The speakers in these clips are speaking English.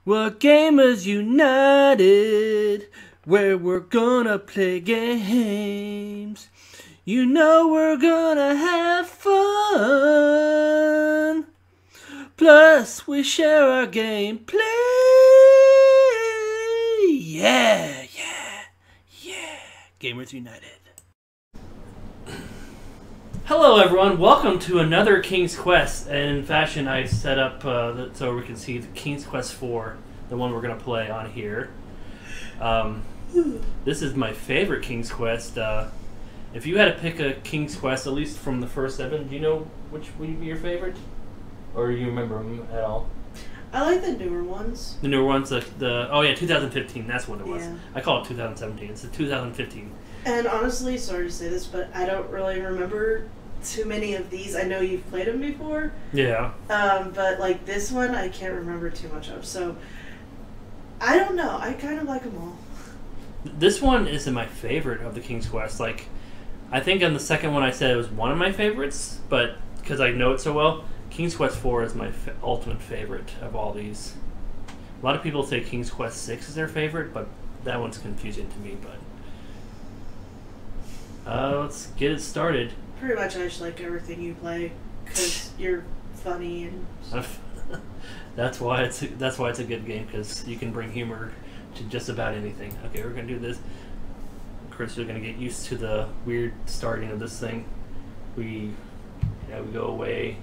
We're Gamers United, where we're gonna play games. You know we're gonna have fun. Plus, we share our gameplay. Yeah. Gamers United. Hello everyone, welcome to another King's Quest. And in fashion, I set up so we can see the King's Quest 4, the one we're going to play on here. This is my favorite King's Quest. If you had to pick a King's Quest, at least from the first 7, do you know which would be your favorite? Or do you remember them at all? I like the newer ones. The newer ones, oh yeah, 2015, that's what it was. Yeah. I call it 2017, it's the 2015. And honestly, sorry to say this, but I don't really remember too many of these. I know you've played them before. Yeah. But like this one, I can't remember too much of. So, I don't know. I kind of like them all. This one is my favorite of the King's Quest. Like, I think on the second one I said it was one of my favorites, but because I know it so well, King's Quest 4 is my ultimate favorite of all these. A lot of people say King's Quest 6 is their favorite, but that one's confusing to me. But let's get it started. Pretty much, I just like everything you play because you're funny and stuff. That's why it's a good game, because you can bring humor to just about anything. Okay, we're gonna do this. Kris, you're gonna get used to the weird starting of this thing. We go away,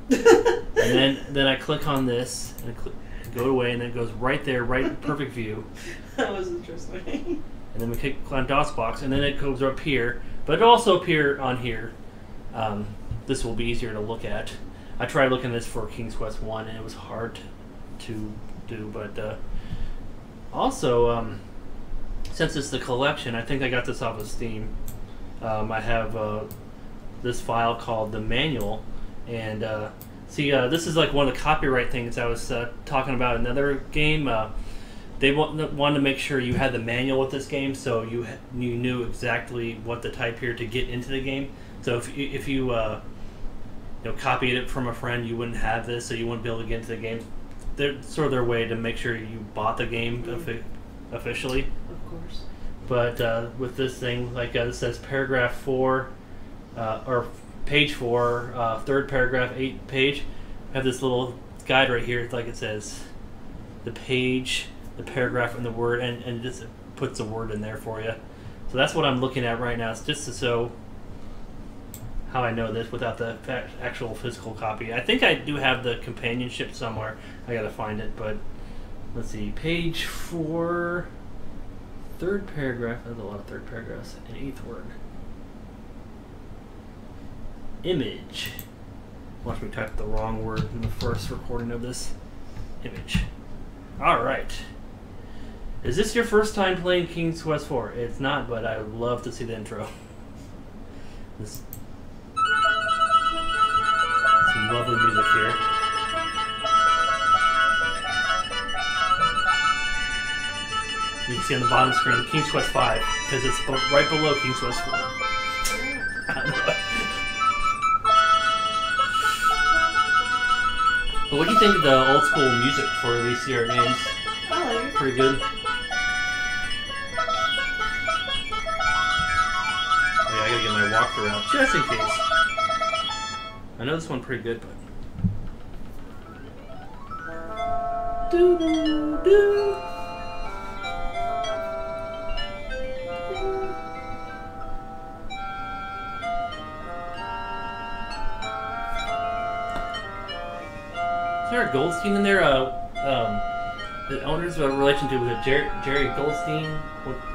and then I click on this and go away, and then it goes right there, right in perfect view. That was interesting. And then we click on DOSBox, and then it goes up here, but it'll also appear on here. This will be easier to look at. I tried looking at this for King's Quest 1, and it was hard to do, but also, since it's the collection, I think I got this off of Steam. I have this file called the manual, and this is like one of the copyright things I was talking about in another game. They wanted to make sure you had the manual with this game, so you knew exactly what to type here to get into the game. So if you copied it from a friend, you wouldn't have this, so you wouldn't be able to get into the game. They're sort of their way to make sure you bought the game officially. Of course. But with this thing, like it says paragraph 4, or page 4, 3rd paragraph, 8th page. I have this little guide right here. It's like it says the page, the paragraph, and the word, and it just puts a word in there for you. So that's what I'm looking at right now. It's just to show how I know this without the actual physical copy. I think I do have the companionship somewhere. I gotta find it, but let's see. Page 4, 3rd paragraph. There's a lot of 3rd paragraphs. And 8th word. Image. Watch me type the wrong word in the first recording of this. Image. Alright. Is this your first time playing King's Quest 4? It's not, but I would love to see the intro. Some lovely music here. You can see on the bottom screen King's Quest 5, because it's right below King's Quest 4. But what do you think of the old school music for VCR games? I like it. Pretty good. Yeah, I gotta get my walkthrough out just in case. I know this one pretty good, but. Do do do. Is there a Goldstein in there? The owner's relation to, was it Jerry Goldstein?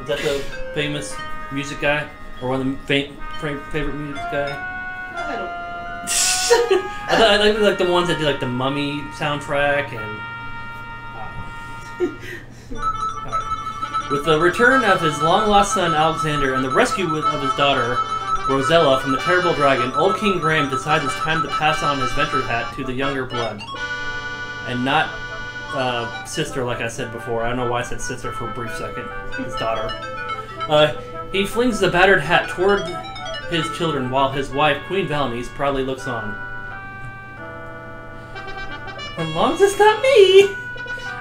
Is that the famous music guy? Or one of the favorite music guy? I don't. I like the ones that do like the Mummy soundtrack and. Right. With the return of his long-lost son Alexander and the rescue of his daughter Rosella from the terrible dragon, old King Graham decides it's time to pass on his venture hat to the younger blood. And not sister, like I said before. I don't know why I said sister for a brief second. His daughter. He flings the battered hat toward his children while his wife, Queen Valmies, proudly looks on. As long as it's not me!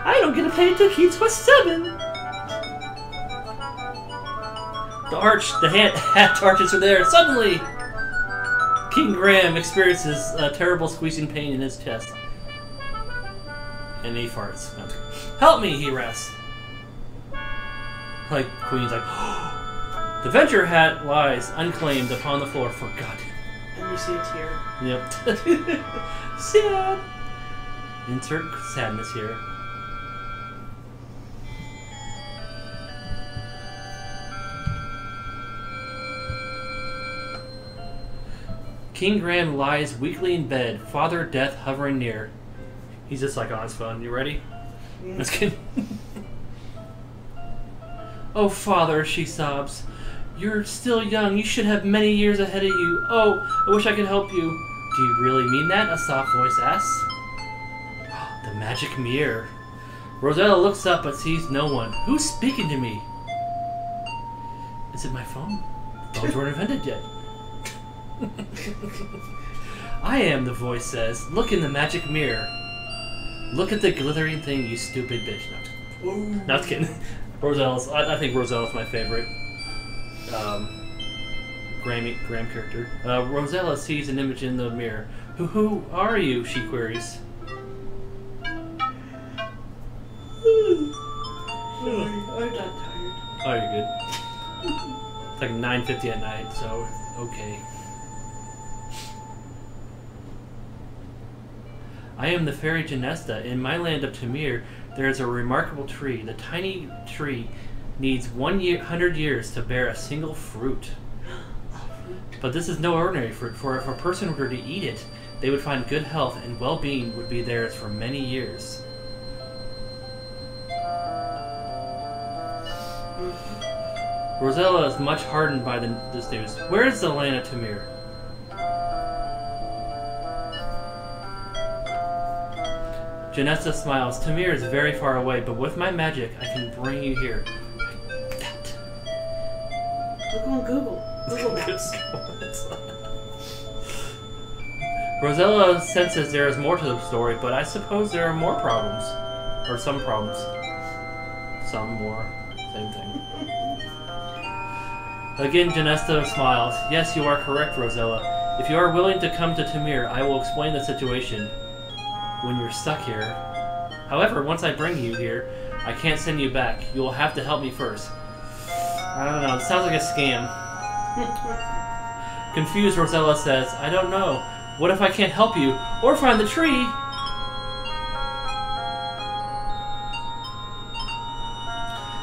I don't get to play until King's Quest 7! The hatch arches are there. Suddenly, King Graham experiences a terrible squeezing pain in his chest. And he farts. Help me, he rests. Like, Queen's like, the venture hat lies unclaimed upon the floor, forgotten. And you see a tear. Yep. Sad. Insert sadness here. King Graham lies weakly in bed, Father Death hovering near. He's just like on his phone. You ready? Let's get. Oh, Father, she sobs. You're still young. You should have many years ahead of you. Oh, I wish I could help you. Do you really mean that? A soft voice asks. The magic mirror. Rosella looks up but sees no one. Who's speaking to me? Is it my phone? Phones weren't invented yet. I am, the voice says. Look in the magic mirror. Look at the glittering thing, you stupid bitch. No, not kidding. Rosella's. I think Rosella's my favorite Graham character. Rosella sees an image in the mirror. Who are you? She queries. Sorry, I'm not tired. Oh, you're good. It's like 9:50 at night, so okay. I am the fairy Genesta. In my land of Tamir, there is a remarkable tree. The tiny tree needs 100 years to bear a single fruit. But this is no ordinary fruit, for if a person were to eat it, they would find good health and well-being would be theirs for many years. Rosella is much hardened by this news. Where is the land of Tamir? Genesta smiles. Tamir is very far away, but with my magic, I can bring you here. Like that. Look on Google. Google Maps. Rosella senses there is more to the story, but I suppose there are more problems. Or some problems. Some more. Same thing. Again, Genesta smiles. Yes, you are correct, Rosella. If you are willing to come to Tamir, I will explain the situation when you're stuck here. However, once I bring you here, I can't send you back. You will have to help me first. I don't know. It sounds like a scam. Confused, Rosella says, I don't know. What if I can't help you or find the tree?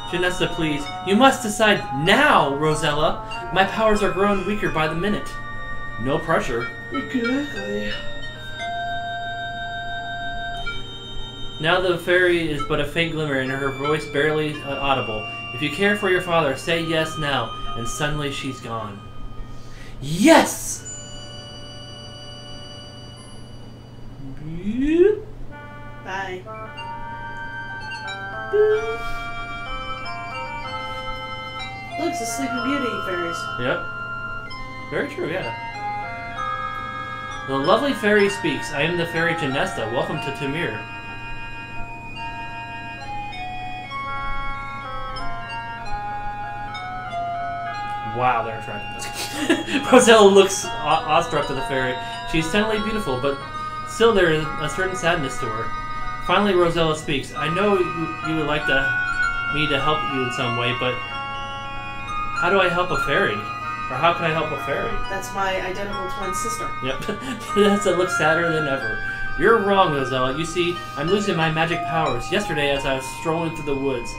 Genesta, please. You must decide now, Rosella. My powers are growing weaker by the minute. No pressure. Exactly. Now the fairy is but a faint glimmer and her voice barely audible. If you care for your father, say yes now. And suddenly she's gone. Yes! Bye. Look, it's the Sleeping Beauty fairies. Yep. Very true, yeah. The lovely fairy speaks. I am the fairy Genesta. Welcome to Tamir. Wow, they're attractive. Rosella looks awestruck to the fairy. She's tenderly beautiful, but still there is a certain sadness to her. Finally, Rosella speaks. I know you would like me to help you in some way, but how do I help a fairy? Or how can I help a fairy? That's my identical twin sister. Yep. That looks sadder than ever. You're wrong, Rosella. You see, I'm losing my magic powers. Yesterday, as I was strolling through the woods,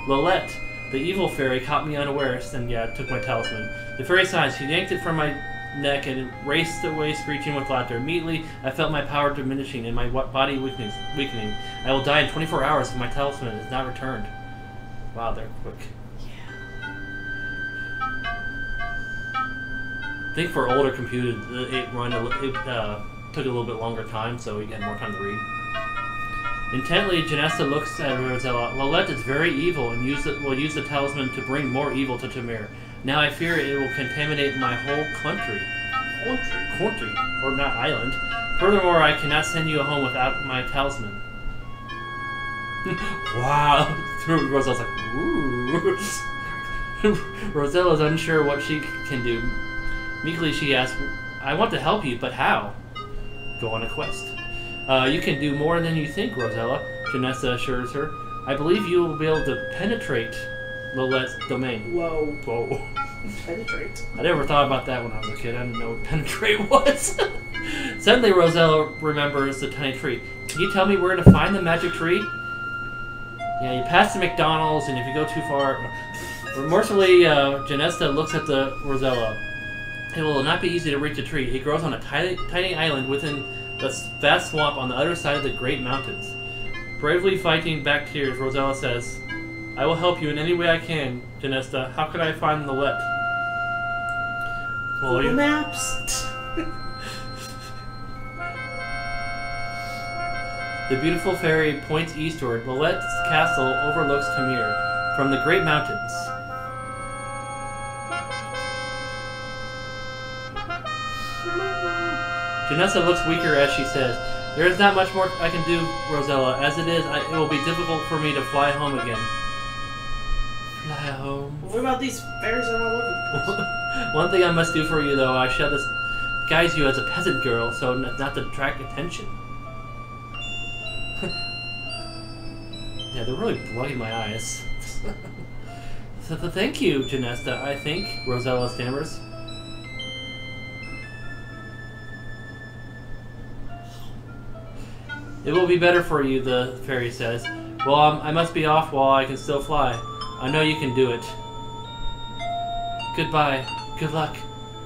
Lilette, the evil fairy, caught me unawares and, took my talisman. The fairy sighed. She yanked it from my neck and raced away screeching with laughter. Immediately, I felt my power diminishing and my body weakening. I will die in 24 hours if my talisman is not returned. Wow, they're quick. I think for older computers, it took a little bit longer time, so you had more time to read. Intently, Genesta looks at Rosella. Lilette is very evil and will use the talisman to bring more evil to Tamir. Now I fear it will contaminate my whole country. Country? Or not island. Furthermore, I cannot send you home without my talisman. Wow. Rosella's like, ooh. Rosella's unsure what she can do. Meekly she asks, I want to help you, but how? Go on a quest. You can do more than you think, Rosella, Janessa assures her. I believe you will be able to penetrate Lolette's domain. Whoa. Whoa. Penetrate. I never thought about that when I was a kid. I didn't know what penetrate was. Suddenly, Rosella remembers the tiny tree. Can you tell me where to find the magic tree? Yeah, you pass the McDonald's, and if you go too far... Remorsefully, Janessa looks at the Rosella. It will not be easy to reach the tree. It grows on a tiny island within the vast swamp on the other side of the great mountains. Bravely fighting back tears, Rosella says, I will help you in any way I can, Janessa. How could I find the Lolette? Well, Google Maps. The beautiful fairy points eastward. Lolette's castle overlooks Tamir from the great mountains. Janessa looks weaker as she says, there is not much more I can do, Rosella. As it is, it will be difficult for me to fly home again. Fly home. What about these fairies that are all over the place? One thing I must do for you, though, I shall disguise you as a peasant girl, so not to attract attention. Yeah, they're really blocking my eyes. So thank you, Janessa, I think, Rosella stammers. It will be better for you, the fairy says. Well, I must be off while I can still fly. I know you can do it. Goodbye. Good luck.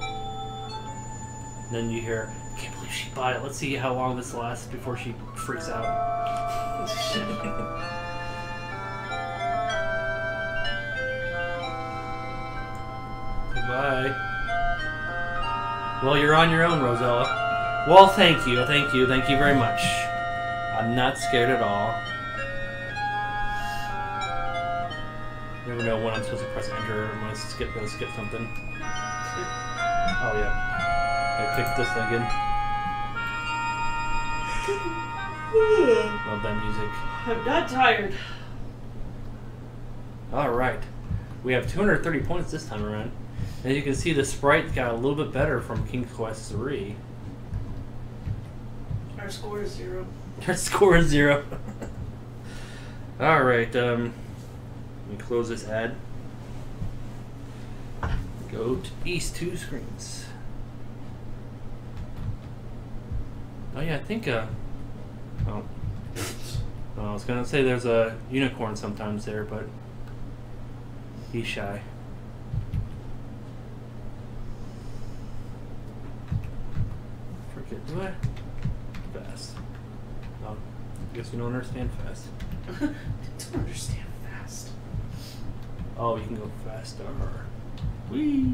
And then you hear, I can't believe she bought it. Let's see how long this lasts before she freaks out. Goodbye. Well, you're on your own, Rosella. Well, thank you very much. I'm not scared at all. Never know when I'm supposed to press enter or when I skip something. Oh yeah. I picked this thing again. Love that music. I'm not tired. Alright. We have 230 points this time around. As you can see, the sprite got a little bit better from King's Quest 3. Our score is 0. Our score is 0. Alright, let me close this ad. Go to these 2 screens. Oh yeah, I think, I was gonna say there's a unicorn sometimes there, but he's shy. Forget what? Fast. Oh, guess you don't understand fast. I don't understand fast. Oh, you can go faster. Whee!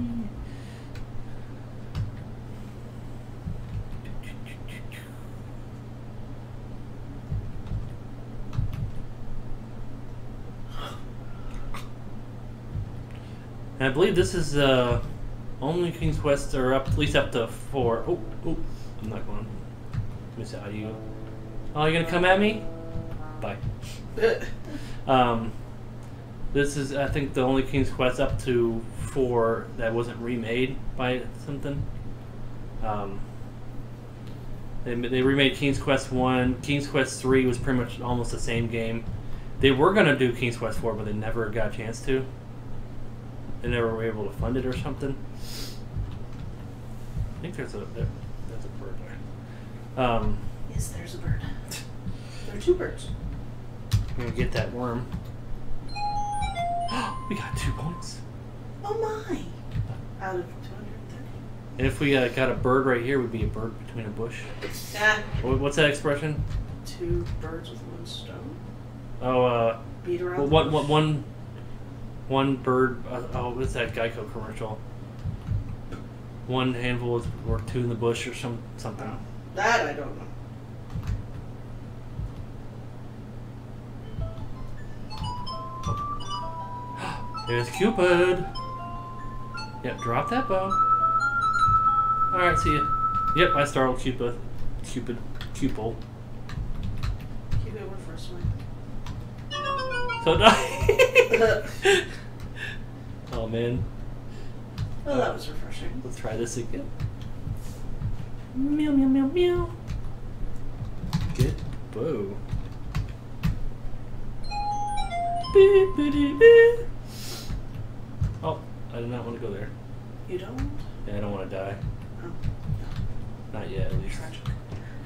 And I believe this is only King's Quest, or at least up to 4. Oh, I'm not going. Miss out you. Oh, you're gonna come at me? Bye. This is, I think, the only King's Quest up to 4 that wasn't remade by something. They remade King's Quest 1. King's Quest 3 was pretty much almost the same game. They were gonna do King's Quest 4, but they never got a chance to. They never were able to fund it or something. I think there's a bird there. Yes, there's a bird. There are 2 birds. I'm gonna get that worm. We got 2 points. Oh my! Out of 230. And if we got a bird right here, we'd be a bird between a bush. Yeah. What's that expression? 2 birds with 1 stone. Oh, Beat around. one bird. What's that Geico commercial? 1 handful is worth 2 in the bush or something. That I don't know. There's Cupid. Yep, drop that bow. Alright, see ya. Yep, I startled Cupid. Cupid. Cupid went for a swing. So oh man. Well, that was refreshing. Let's try this again. Meow meow meow meow. Good. Whoa. Beep, beep, beep. Oh, I did not want to go there. You don't? Yeah, I don't want to die. Oh. Not yet, at least. Tragic.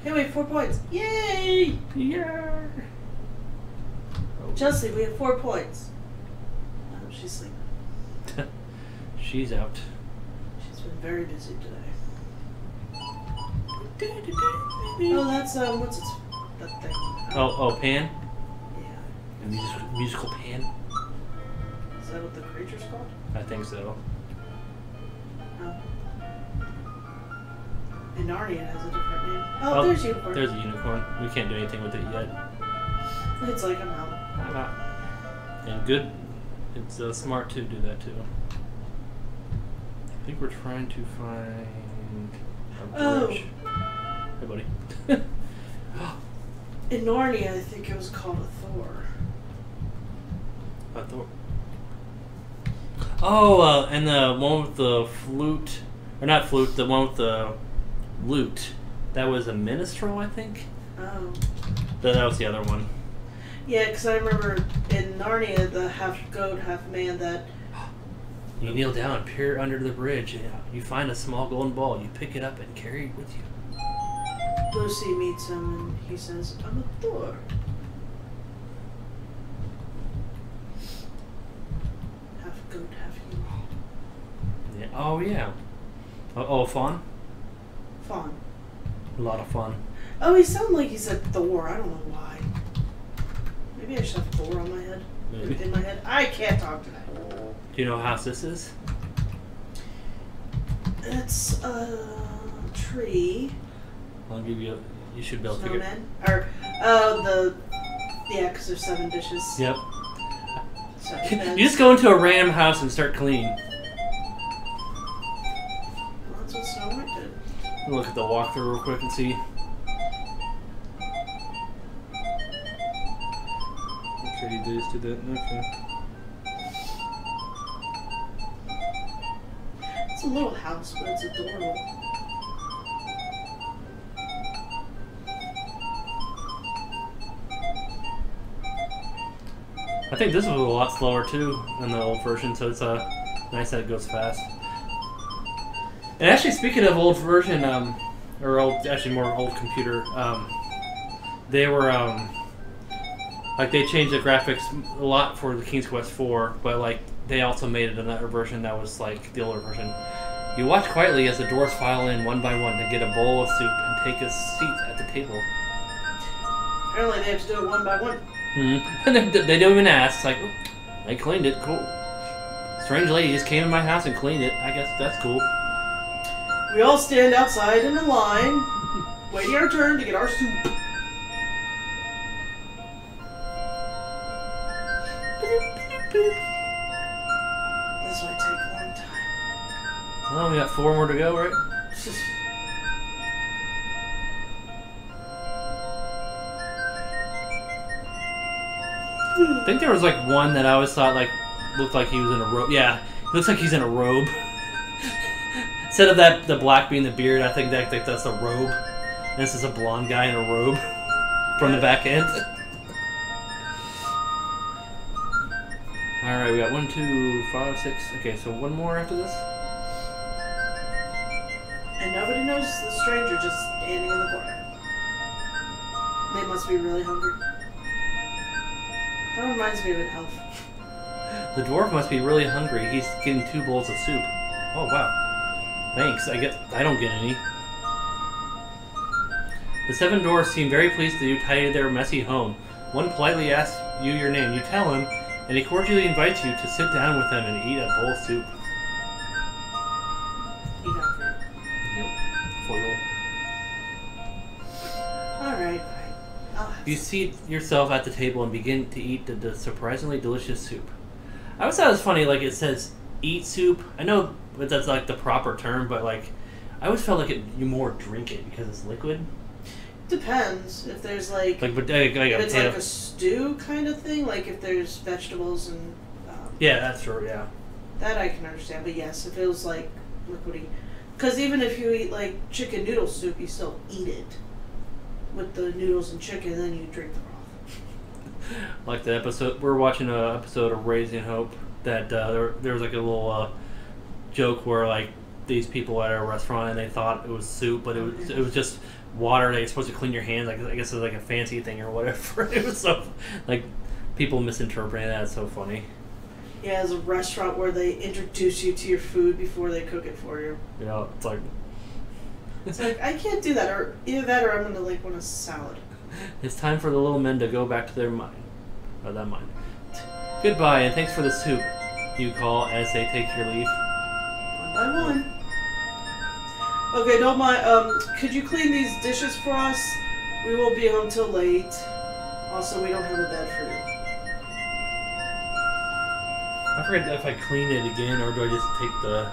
Hey, wait, 4 points. Yay! Yeah. Oh. Chelsea, we have 4 points. Oh, she's sleeping. She's out. She's been very busy today. Oh, that's, what's its, that thing? Oh, Pan? Yeah. A musical Pan? Is that what the creature's called? I think so. Oh. And Narnia has a different name. Oh, there's Unicorn. There's a unicorn. We can't do anything with it yet. It's like, I'm out. I'm out. And good. It's smart to do that too. I think we're trying to find a bridge. Hey, buddy. In Narnia, I think it was called a Thor. A Thor. Oh, and the one with the flute, or not flute, the one with the lute. That was a minstrel, I think. Oh. That was the other one. Yeah, because I remember in Narnia, the half goat, half man that... You kneel down, peer under the bridge, and you find a small golden ball. You pick it up and carry it with you. Lucy meets him and he says, I'm a Thor. Half goat, half human. Yeah. Oh, yeah. Oh, fun? Fawn. A lot of fun. Oh, he sounded like he said Thor. I don't know why. Maybe I should have Thor on my head. Maybe. In my head. I can't talk today. Do you know how house this is? It's a tree. I'll give you. You should be able to figure. Snowman? Or, yeah, because there's 7 dishes. Yep. 7 beds. You just go into a random house and start cleaning. Well, that's what Snow White did. Look at the walkthrough real quick and see. Okay, you just did that. Okay. It's a little house, but it's adorable. I think this was a lot slower too than the old version, so it's nice that it goes fast. And actually, speaking of old version, or old, actually more old computer, they were like they changed the graphics a lot for the King's Quest 4, but like they also made it another version that was like the older version. You watch quietly as the doors file in one by one to get a bowl of soup and take a seat at the table. Apparently, they have to do it one by one. Mm-hmm. And they don't even ask. It's like, oh, I cleaned it. Cool. Strange lady just came in my house and cleaned it. I guess that's cool. We all stand outside in a line, waiting our turn to get our soup. This might take a long time. Well, we got 4 more to go, right? I think there was like one that I always thought like looked like he was in a robe. Yeah, it looks like he's in a robe. Instead of that, the black being the beard, I think that's a robe. And this is a blonde guy in a robe from the back end. All right, we got 1, 2, 5, 6. Okay, so one more after this. And nobody notices the stranger just standing in the corner. They must be really hungry. That reminds me of an elf. The dwarf must be really hungry. He's getting 2 bowls of soup. Oh wow. Thanks. I don't get any. The 7 dwarfs seem very pleased that you tidied their messy home. One politely asks you your name. You tell him, and he cordially invites you to sit down with them and eat a bowl of soup. Eat out for you. Yep. Foil. Alright, fine. You seat yourself at the table and begin to eat the surprisingly delicious soup. I always thought it was funny, like it says eat soup. I know that's like the proper term, but like I always felt like you more drink it because it's liquid. Depends. If there's like Like if it's like a stew kind of thing, like if there's vegetables and yeah, that's true. Yeah, that I can understand. But yes, if it was like liquidy, because even if you eat like chicken noodle soup, you still eat it with the noodles and chicken, and then you drink the broth. like the episode we're watching an episode of Raising Hope that there was like a little joke where like these people at a restaurant and they thought it was soup, but it was just water. They're supposed to clean your hands. Like I guess it's like a fancy thing or whatever. It was so like people misinterpreting that. It's so funny. Yeah, as a restaurant where they introduce you to your food before they cook it for you. You know, It's like I can't do that, or either that, or I'm gonna like want a salad. it's time for the little men to go back to their mind. Or that mind. Goodbye, and thanks for the soup. You call as they take your leave. One by one. Okay, don't mind. Could you clean these dishes for us? We won't be home till late. Also, we don't have a bed for you. I forget if I clean it again or do I just take the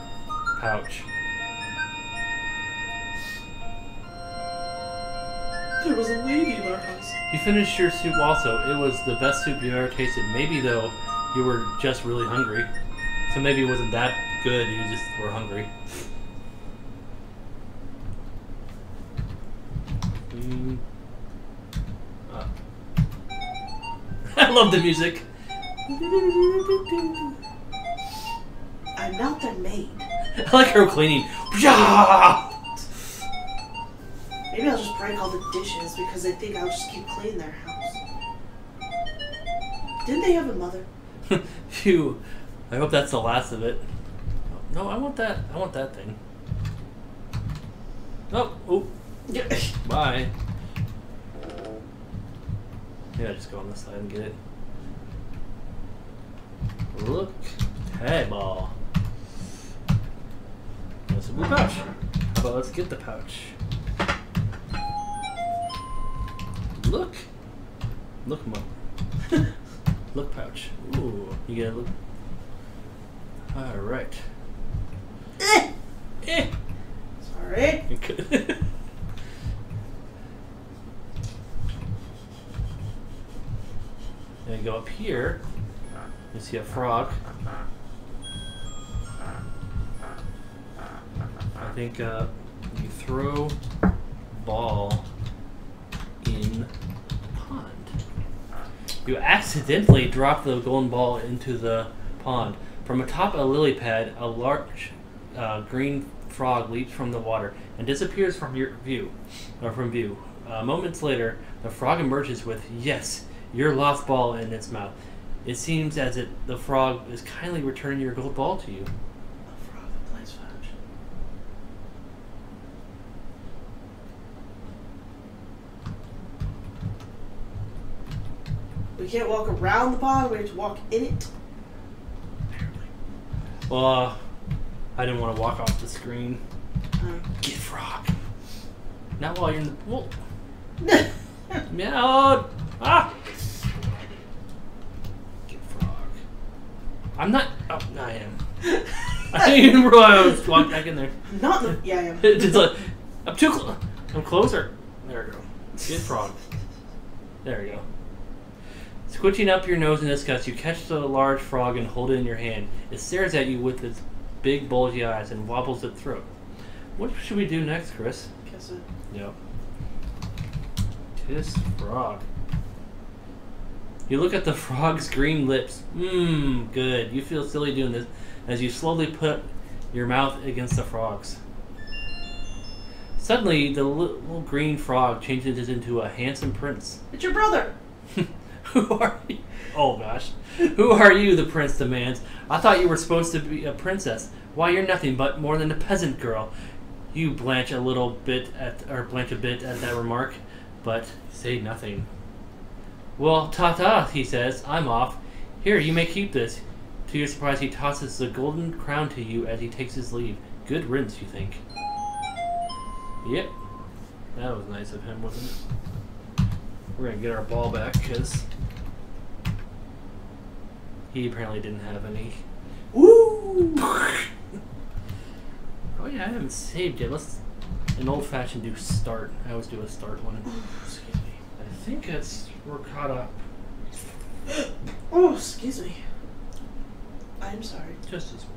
pouch. There was a lady in our house. You finished your soup also. It was the best soup you've ever tasted. Maybe though, you were just really hungry. So maybe it wasn't that good, you just were hungry. I love the music. I'm not their maid. I like her cleaning. Maybe I'll just break all the dishes because they think I'll just keep cleaning their house. Didn't they have a mother? Phew. I hope that's the last of it. No, I want that. I want that thing. Oh. Bye. Yeah, just go on this side and get it. Look, table. That's a blue pouch. How about let's get the pouch? Look, Mom. Look, pouch. Ooh, you gotta look. All right. Sorry. Then you go up here. You see a frog. I think you throw ball in pond. You accidentally drop the golden ball into the pond. From atop a lily pad, a large green frog leaps from the water and disappears from your view. Moments later, the frog emerges with your lost ball in its mouth. It seems as if the frog is kindly returning your gold ball to you. A frog that plays fetch. We can't walk around the pond, we have to walk in it. Apparently. Well, I didn't want to walk off the screen. Get frog. Not while you're in the pool. Meow. Ah! Get frog. I'm not. Oh, no, I am. I didn't even realize I was walking back in there. Not the. Yeah, I am. Just like, I'm too close. I'm closer. There we go. Get frog. There we go. Squinching up your nose in disgust, you catch the large frog and hold it in your hand. It stares at you with its big bulgy eyes and wobbles its throat. What should we do next, Kris? Kiss it. Yep. Kiss frog. You look at the frog's green lips. Mmm, good. You feel silly doing this as you slowly put your mouth against the frog's. Suddenly, the little green frog changes into a handsome prince. It's your brother. Who are you? Oh gosh. Who are you? The prince demands. I thought you were supposed to be a princess. Why, you're nothing but more than a peasant girl. You blanch a bit at that remark, but say nothing. Well, ta-ta, he says. I'm off. Here, you may keep this. To your surprise, he tosses the golden crown to you as he takes his leave. Good riddance, you think. Yep. That was nice of him, wasn't it? We're gonna get our ball back, because he apparently didn't have any. Woo! Oh yeah, I haven't saved yet. Let's an old-fashioned do start. I always do a start one. Excuse me. I think we're caught up. Oh, excuse me. I'm sorry. Just as well.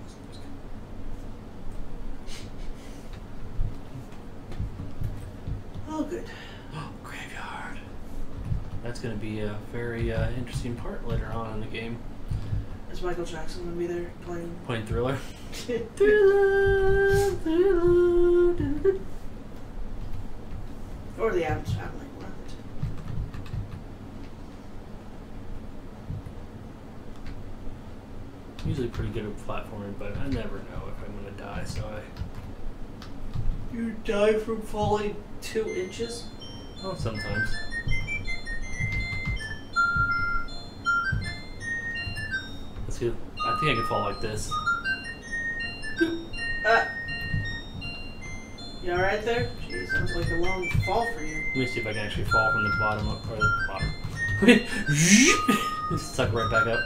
Oh, good. Oh, graveyard. That's going to be a very interesting part later on in the game. Is Michael Jackson going to be there playing Thriller? Or the Addams Family, one of the two. Usually pretty good at platforming, but I never know if I'm going to die, so You die from falling 2 inches? Oh, sometimes. Let's see. I think I can fall like this. You alright there? Jeez, that was like a long fall for you. Let me see if I can actually fall from the bottom up, or the bottom. Just suck right back up.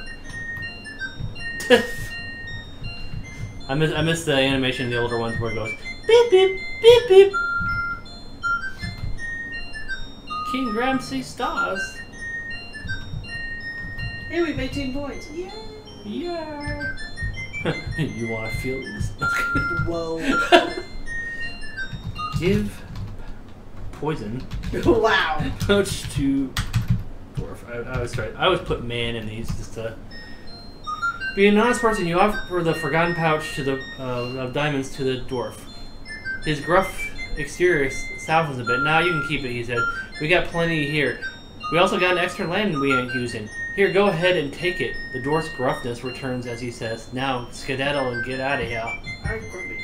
I miss the animation in the older ones where it goes beep beep beep beep. King Ramsay stars. Hey, we've 18 points. Yay! Yeah. You want to feel this? Whoa. Give poison. Wow. Pouch to dwarf. I always put man in these just to be an honest person. You offer the forgotten pouch to the of diamonds to the dwarf. His gruff exterior softens a bit. Now you can keep it, he said. We got plenty here. We also got an extra land we ain't using. Here, go ahead and take it. The dwarf's gruffness returns as he says, now skedaddle and get out of here. Alright, Grumpy.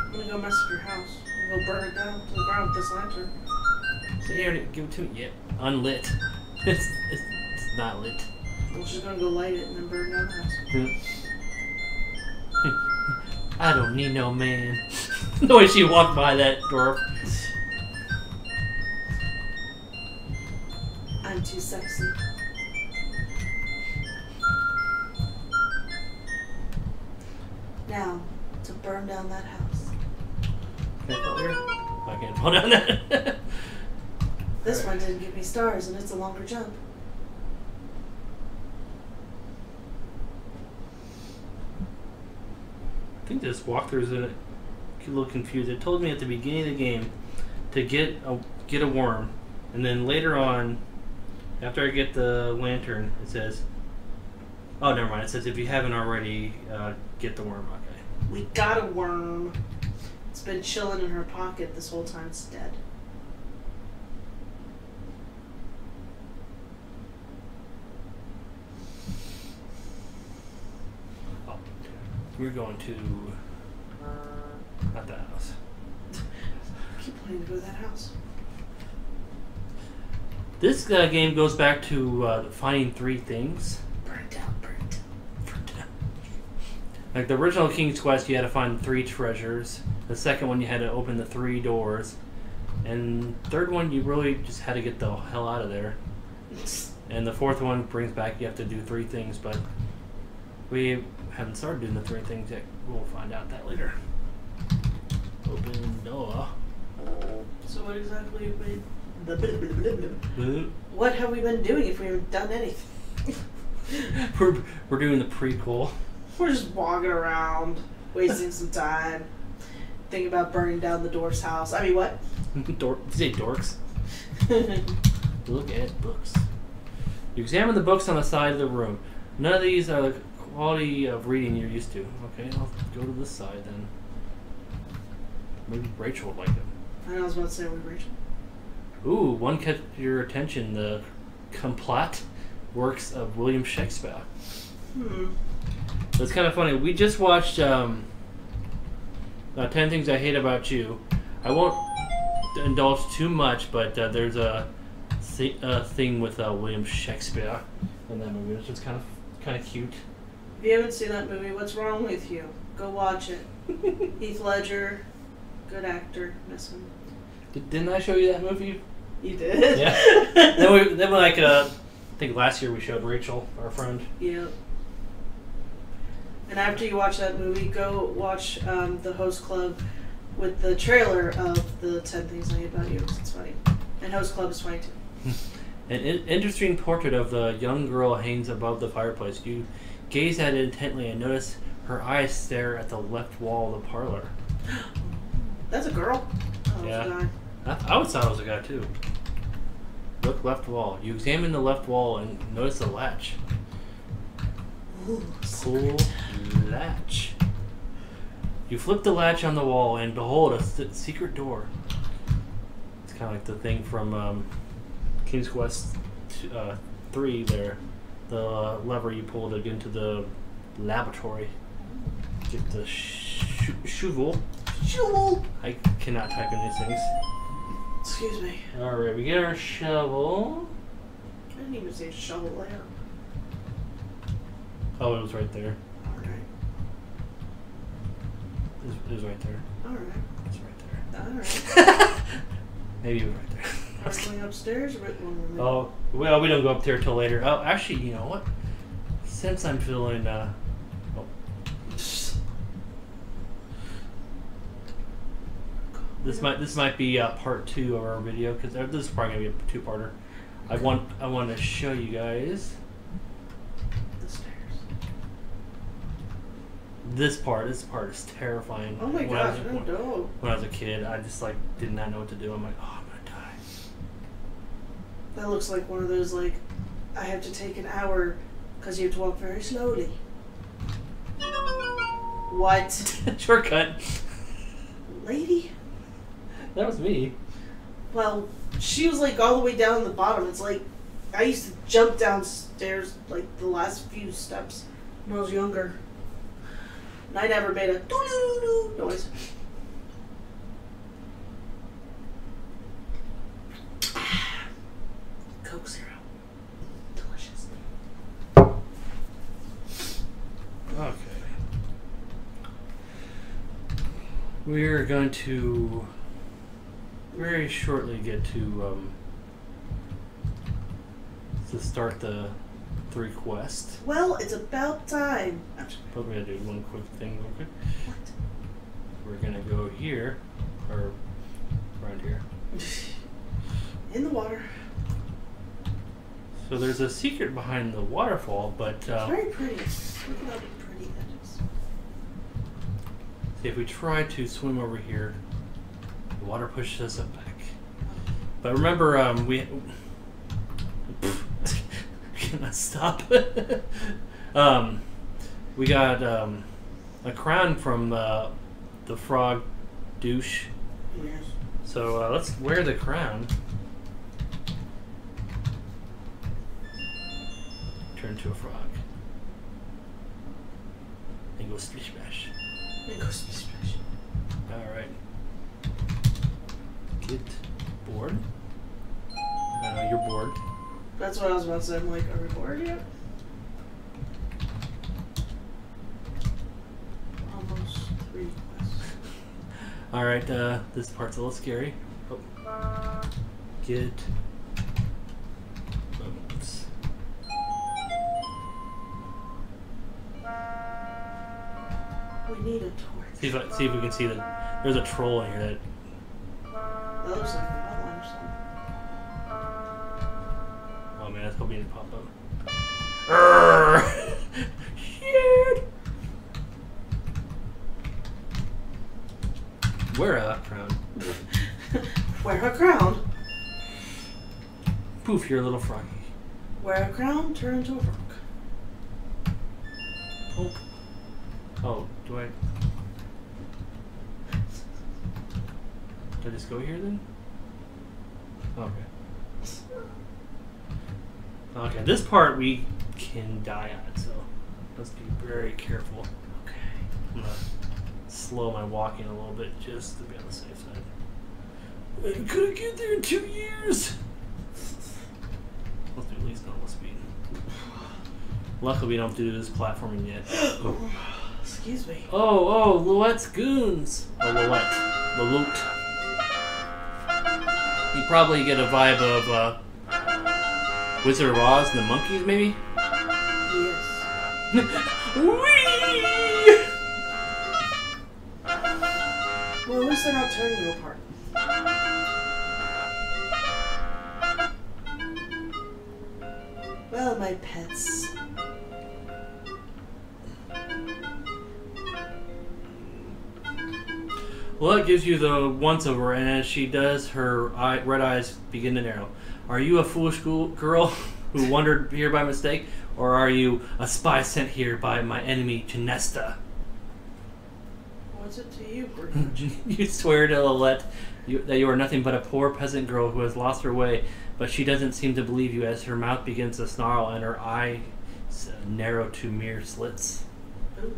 I'm gonna go mess up your house. I'm gonna go burn it down to the ground with this lantern. So here, give it to me. Yep, unlit. It's not lit. I'm just gonna go light it and then burn down the house. I don't need no man. The way she walked by that dwarf. I'm too sexy. Now, to burn down that house. Can I fall here? I can't fall down that. This one didn't give me stars, and it's a longer jump. I think this walkthrough's a little confused. It told me at the beginning of the game to get a worm, and then later on, after I get the lantern, it says, oh, never mind. It says if you haven't already, get the worm. Okay. We got a worm. It's been chilling in her pocket this whole time. It's dead. Oh, we're going to not that house. I keep wanting to go to that house. This game goes back to finding 3 things. Burn it down, burn it down. Burn it down. Like the original King's Quest, you had to find 3 treasures. The second one, you had to open the 3 doors. And third one, you really just had to get the hell out of there. And the fourth one brings back, you have to do 3 things, but we haven't started doing the 3 things yet. We'll find out that later. Open door. So what exactly what have we been doing if we haven't done anything? We're doing the prequel. We're just walking around, wasting some time, thinking about burning down the dwarf's house. I mean, what? Did you say dorks? Look at books. You examine the books on the side of the room. None of these are the quality of reading you're used to. Okay, I'll go to this side then. Maybe Rachel would like them. I know I was about to say with Rachel. Ooh, one kept your attention. The complete works of William Shakespeare. It's kind of funny. We just watched 10 Things I Hate About You. I won't indulge too much, but there's a thing with William Shakespeare in that movie. It's just kind of cute. If you haven't seen that movie, what's wrong with you? Go watch it. Heath Ledger, good actor. Miss him. Didn't I show you that movie? You did? Yeah. then I think last year we showed Rachel, our friend. Yep. And after you watch that movie, go watch the Host Club with the trailer of the 10 Things I Hate About You, 'cause it's funny. And Host Club is funny too. An interesting portrait of the young girl hangs above the fireplace. You gaze at it intently and notice her eyes stare at the left wall of the parlor. That's a girl? Oh, Yeah. it's a guy. I would thought it was a guy too. Look left wall. You examine the left wall and notice the latch. Ooh, Pull latch. You flip the latch on the wall and behold a secret door. It's kind of like the thing from King's Quest 3 there. The lever you pull to get into the laboratory. Get the shovel. Shovel! I cannot type in these things. Excuse me. Alright, we get our shovel. I didn't even say shovel layer. Oh, it was right there. Alright. It was right there. Alright. It's right there. Alright. Maybe it was right there. Are we going upstairs or one room? Oh, well, we don't go up there till later. Oh, actually, you know what? Since I'm feeling, This might be part 2 of our video because this is probably gonna be a 2-parter. I want to show you guys The stairs. this part. This part is terrifying. Oh my gosh, I don't know. When I was a kid, I just like did not know what to do. I'm like, oh, I'm gonna die. That looks like one of those, like, I have to take an hour because you have to walk very slowly. What? Shortcut. Lady? That was me. Well, she was like all the way down the bottom. It's like I used to jump downstairs like the last few steps when I was younger. And I never made a doo-doo-doo noise. Coke Zero. Delicious. Okay. We're going to very shortly get to start the 3 quests. Well, it's about time. But we're gonna do one quick thing real quick. What? We're gonna go here, or around here. In the water. So there's a secret behind the waterfall, but It's very pretty. Look at how pretty that is. see, if we try to swim over here, the water pushes us up back. But remember, we cannot stop. We got a crown from the frog douche. Yes. So let's wear the crown. Turn to a frog. And go splish splash. And go splish splash. Alright. Get bored. You're bored. That's what I was about to say. I'm like, are we bored yet? Almost 3 quests. Alright, this part's a little scary. Oh. Get bones. We need a torch. See if we can see that there's a troll in here that. That looks like an outline or something. Oh man, I was hoping it'd pop up. Urgh! Shit! Wear a crown. Wear a crown. Poof, you're a little froggy. Wear a crown, turn into a frog. Oh. Oh, do I just go here then? Okay. Okay, this part we can die on, so let's be very careful. Okay. I'm gonna slow my walking a little bit just to be on the safe side. I couldn't get there in 2 years! Let's do at least normal speed. Luckily we don't have to do this platforming yet. Excuse me. Oh, Louette's Goons! Or Louette. Lelouch. You probably get a vibe of Wizard of Oz and the Monkeys, maybe? Yes. Whee! Well, at least they're not tearing you apart. Well, my pets. Well, it gives you the once-over, and as she does, her red eyes begin to narrow. Are you a foolish girl who wandered here by mistake, or are you a spy sent here by my enemy, Janesta? What's it to you, Greenwich? You swear to Lilette that you are nothing but a poor peasant girl who has lost her way, but she doesn't seem to believe you as her mouth begins to snarl and her eyes narrow to mere slits. Ooh.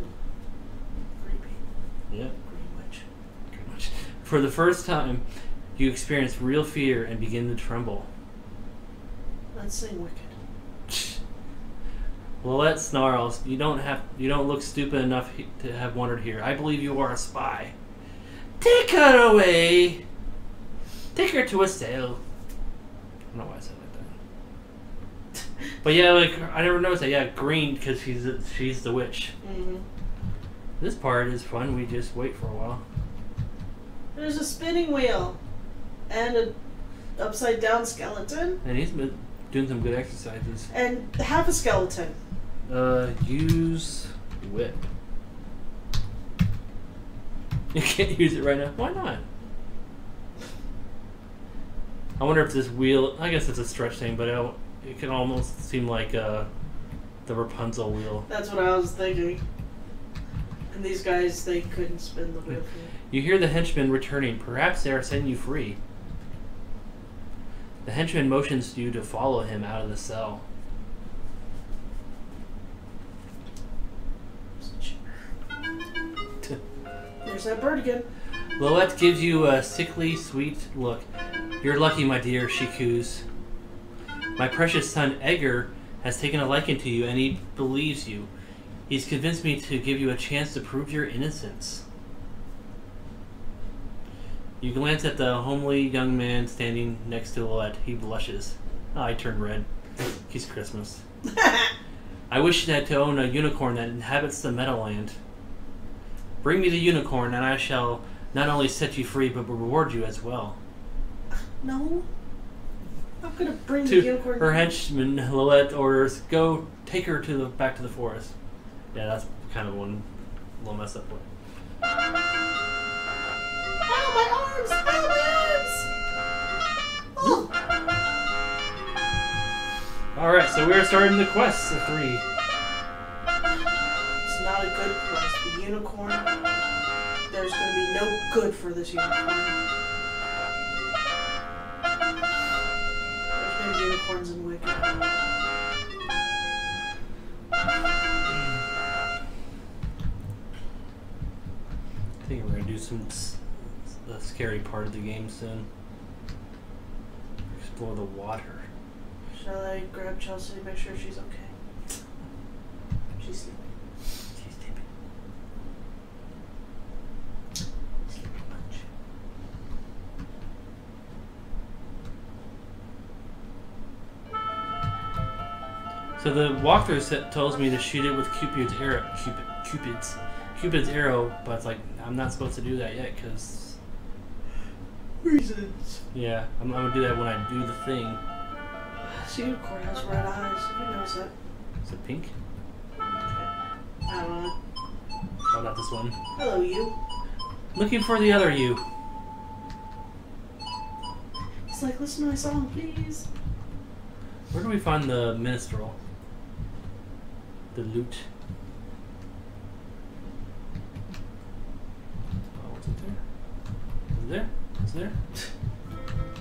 Creepy. Yeah. Greenwich. For the first time, you experience real fear and begin to tremble. Let's sing Wicked. Lilette snarls. You don't look stupid enough to have wandered here. I believe you are a spy. Take her away. Take her to a cell. I don't know why I said it like that. But yeah, like I never noticed that. Yeah, green because she's the witch. Mm-hmm. This part is fun. We just wait for a while. There's a spinning wheel and an upside down skeleton. And he's been doing some good exercises. And half a skeleton. Use whip. You can't use it right now. Why not? I wonder if this wheel... I guess it's a stretch thing, but it can almost seem like the Rapunzel wheel. That's what I was thinking. And these guys, they couldn't spin the wheel. You hear the henchman returning. Perhaps they are setting you free. The henchman motions you to follow him out of the cell. There's that bird again. Lilette gives you a sickly, sweet look. You're lucky, my dear, she coos. My precious son, Edgar, has taken a liking to you, and he believes you. He's convinced me to give you a chance to prove your innocence. You glance at the homely young man standing next to Lilette. He blushes. Oh, I turned red. He's Christmas. I wish that to own a unicorn that inhabits the Meadowland. Bring me the unicorn, and I shall not only set you free, but reward you as well. No. I'm gonna bring the unicorn. Her henchman, Lilette orders, go take her back to the forest. Yeah, that's kind of one little mess up one. Ow, my arms! Ow, my arms! Oh. Alright, so we're starting the quest of 3. It's not a good quest. The unicorn, there's going to be no good for this unicorn. There's no unicorns in Wicked. I think we're going to do the scary part of the game soon. Explore the water. Shall I grab Chelsea to make sure she's okay? She's sleeping. She's sleeping. Sleeping much. So the walkthrough tells me to shoot it with Cupid's arrow, but it's like I'm not supposed to do that yet because reasons. Yeah, I'm gonna do that when I do the thing. This unicorn has red eyes. Who knows that? Is it pink? I don't know. Oh, not this one. Hello, you. Looking for the other you. It's like, listen to my song, please. Where do we find the minstrel? The lute. Oh, what's it there? Is it there? Is it there?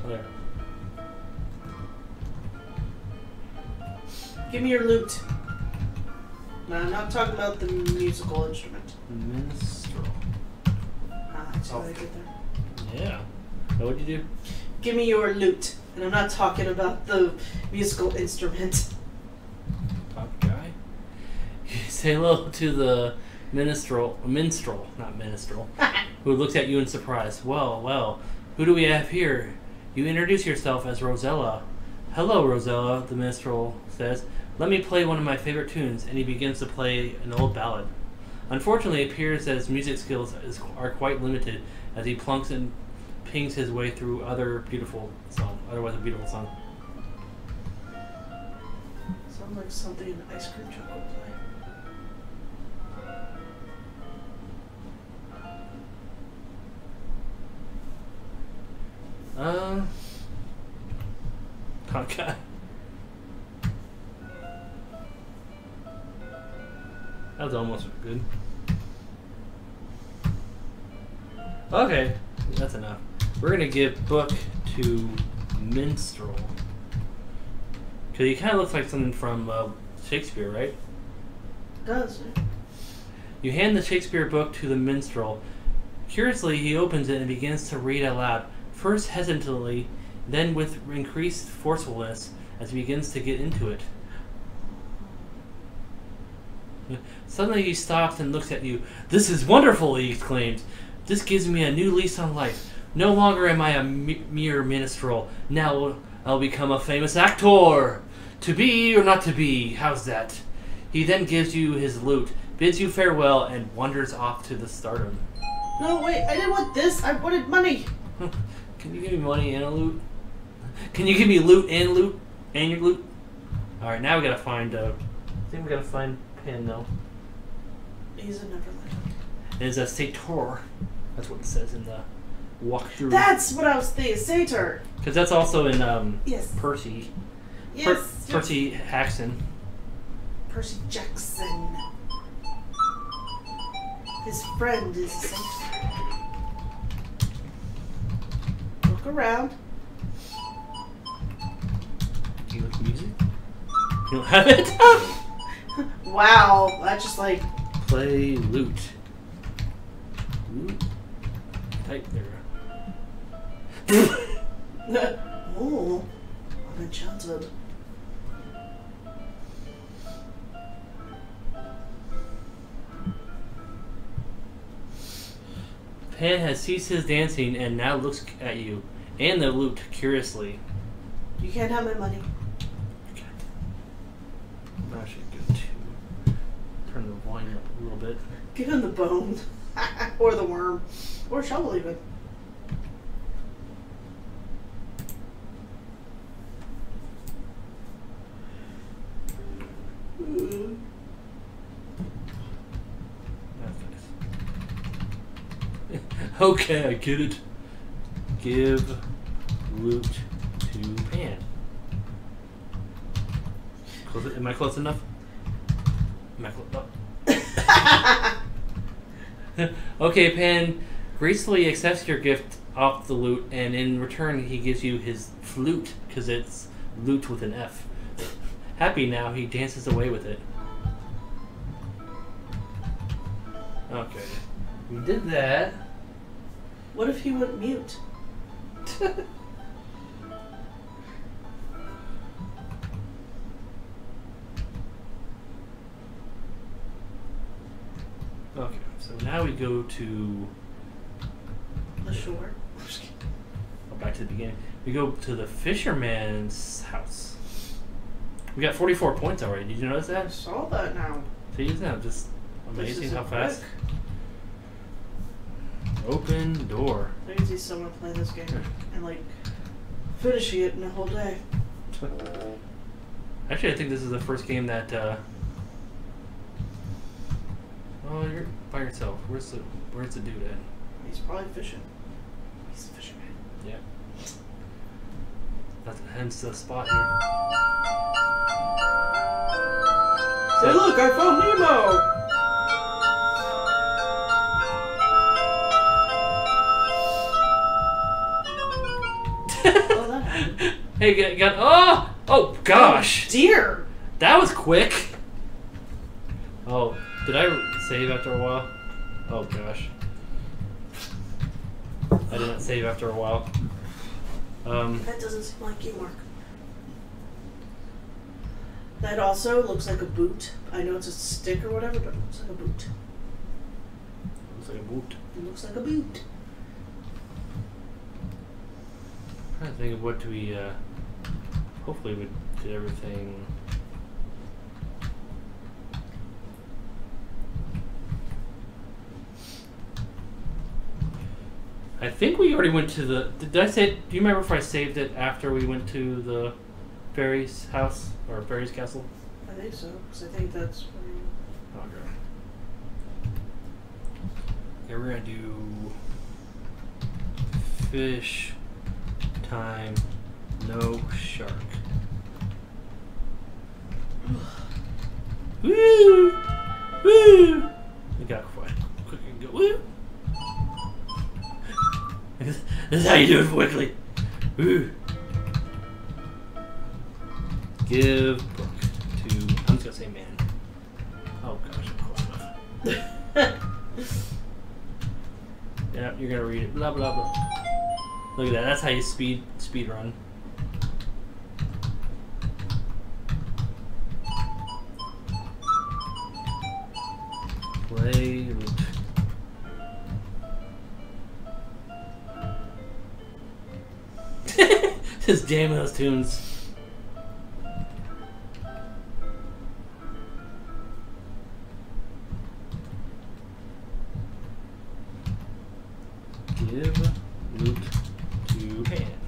Oh, there. Give me your lute. No, I'm not talking about the musical instrument. Minstrel. Ah, I see what I did there. Yeah. So what'd you do? Give me your lute. And I'm not talking about the musical instrument. Top guy. You say hello to the minstrel, who looks at you in surprise. Well, who do we have here? You introduce yourself as Rosella. Hello, Rosella, the minstrel says. Let me play one of my favorite tunes, and he begins to play an old ballad. Unfortunately, it appears that his music skills are quite limited as he plunks and pings his way through otherwise a beautiful song. Sounds like something an ice cream truck would play. Okay. That was almost good. Okay, that's enough. We're gonna give book to minstrel. Because he kind of looks like something from Shakespeare, right? Does it? You hand the Shakespeare book to the minstrel. Curiously, he opens it and begins to read aloud, first hesitantly, then with increased forcefulness as he begins to get into it. Suddenly he stops and looks at you. "This is wonderful," he exclaims. "This gives me a new lease on life. No longer am I a mere minstrel. Now I'll become a famous actor. To be or not to be, how's that?" He then gives you his lute, bids you farewell, and wanders off to the stardom. No, wait, I didn't want this. I wanted money. Can you give me money and a lute? Can you give me loot and loot? And your loot? Alright, now we gotta find, I think we gotta find Pan, though. He's a Neverland. It's a Sator. That's what it says in the walkthrough. That's what I was thinking, Sator. Because that's also in, yes. Percy. Yes. Percy Jackson. Percy Jackson. His friend is a Sator. Look around. Do you like music? You don't have it? Wow, that's just like... Play lute. Lute? Type there. Oh, I'm enchanted. Pan has ceased his dancing and now looks at you and the lute curiously. You can't have my money. Okay. I'm actually good to turn the volume up a little bit. Give him the bone. Or the worm. Or shovel even. That's nice. Okay, I get it. Give loot to Pan. Close it. Am I close enough? Am I close? Oh. Okay, Pan gracefully accepts your gift off the lute, and in return he gives you his flute, because it's lute with an F. Happy now, he dances away with it. Okay. We did that. What if he went mute? Okay, so now we go to... The shore. Oh, back to the beginning. We go to the fisherman's house. We got 44 points already. Did you notice I that? saw that now. See, isn't that just This amazing is how quick. fast? Open door. I can see someone playing this game and like finishing it in a whole day. Actually, I think this is the first game that. Oh, you're by yourself. Where's the dude at? He's probably fishing. He's a fisherman. Yeah. That's hence the spot here. Say, look, I found Nemo! Oh, that happened. Hey, got oh gosh! Oh, dear! That was quick. Oh, did I save after a while? Oh gosh. I didn't save after a while. That doesn't seem like you, Mark. That also looks like a boot. I know it's a stick or whatever, but it looks like a boot. Looks like a boot. It looks like a boot. I'm trying to think of what do we, hopefully we did everything. I think we already went to the... Did I say... Do you remember if I saved it after we went to the fairy's house? Or fairy's castle? I think so, because I think that's where you... Okay. Okay, we're gonna do... Fish... Time... No shark. Woo! Woo! We got quick and go. Woo! This is how you do it quickly. Woo! Give book to. I'm just gonna say man. Oh gosh, I'm close enough. Yeah, you're gonna read it. Blah blah blah. Look at that. That's how you speed run. Play root. Just jamming those tunes. Give root to hand.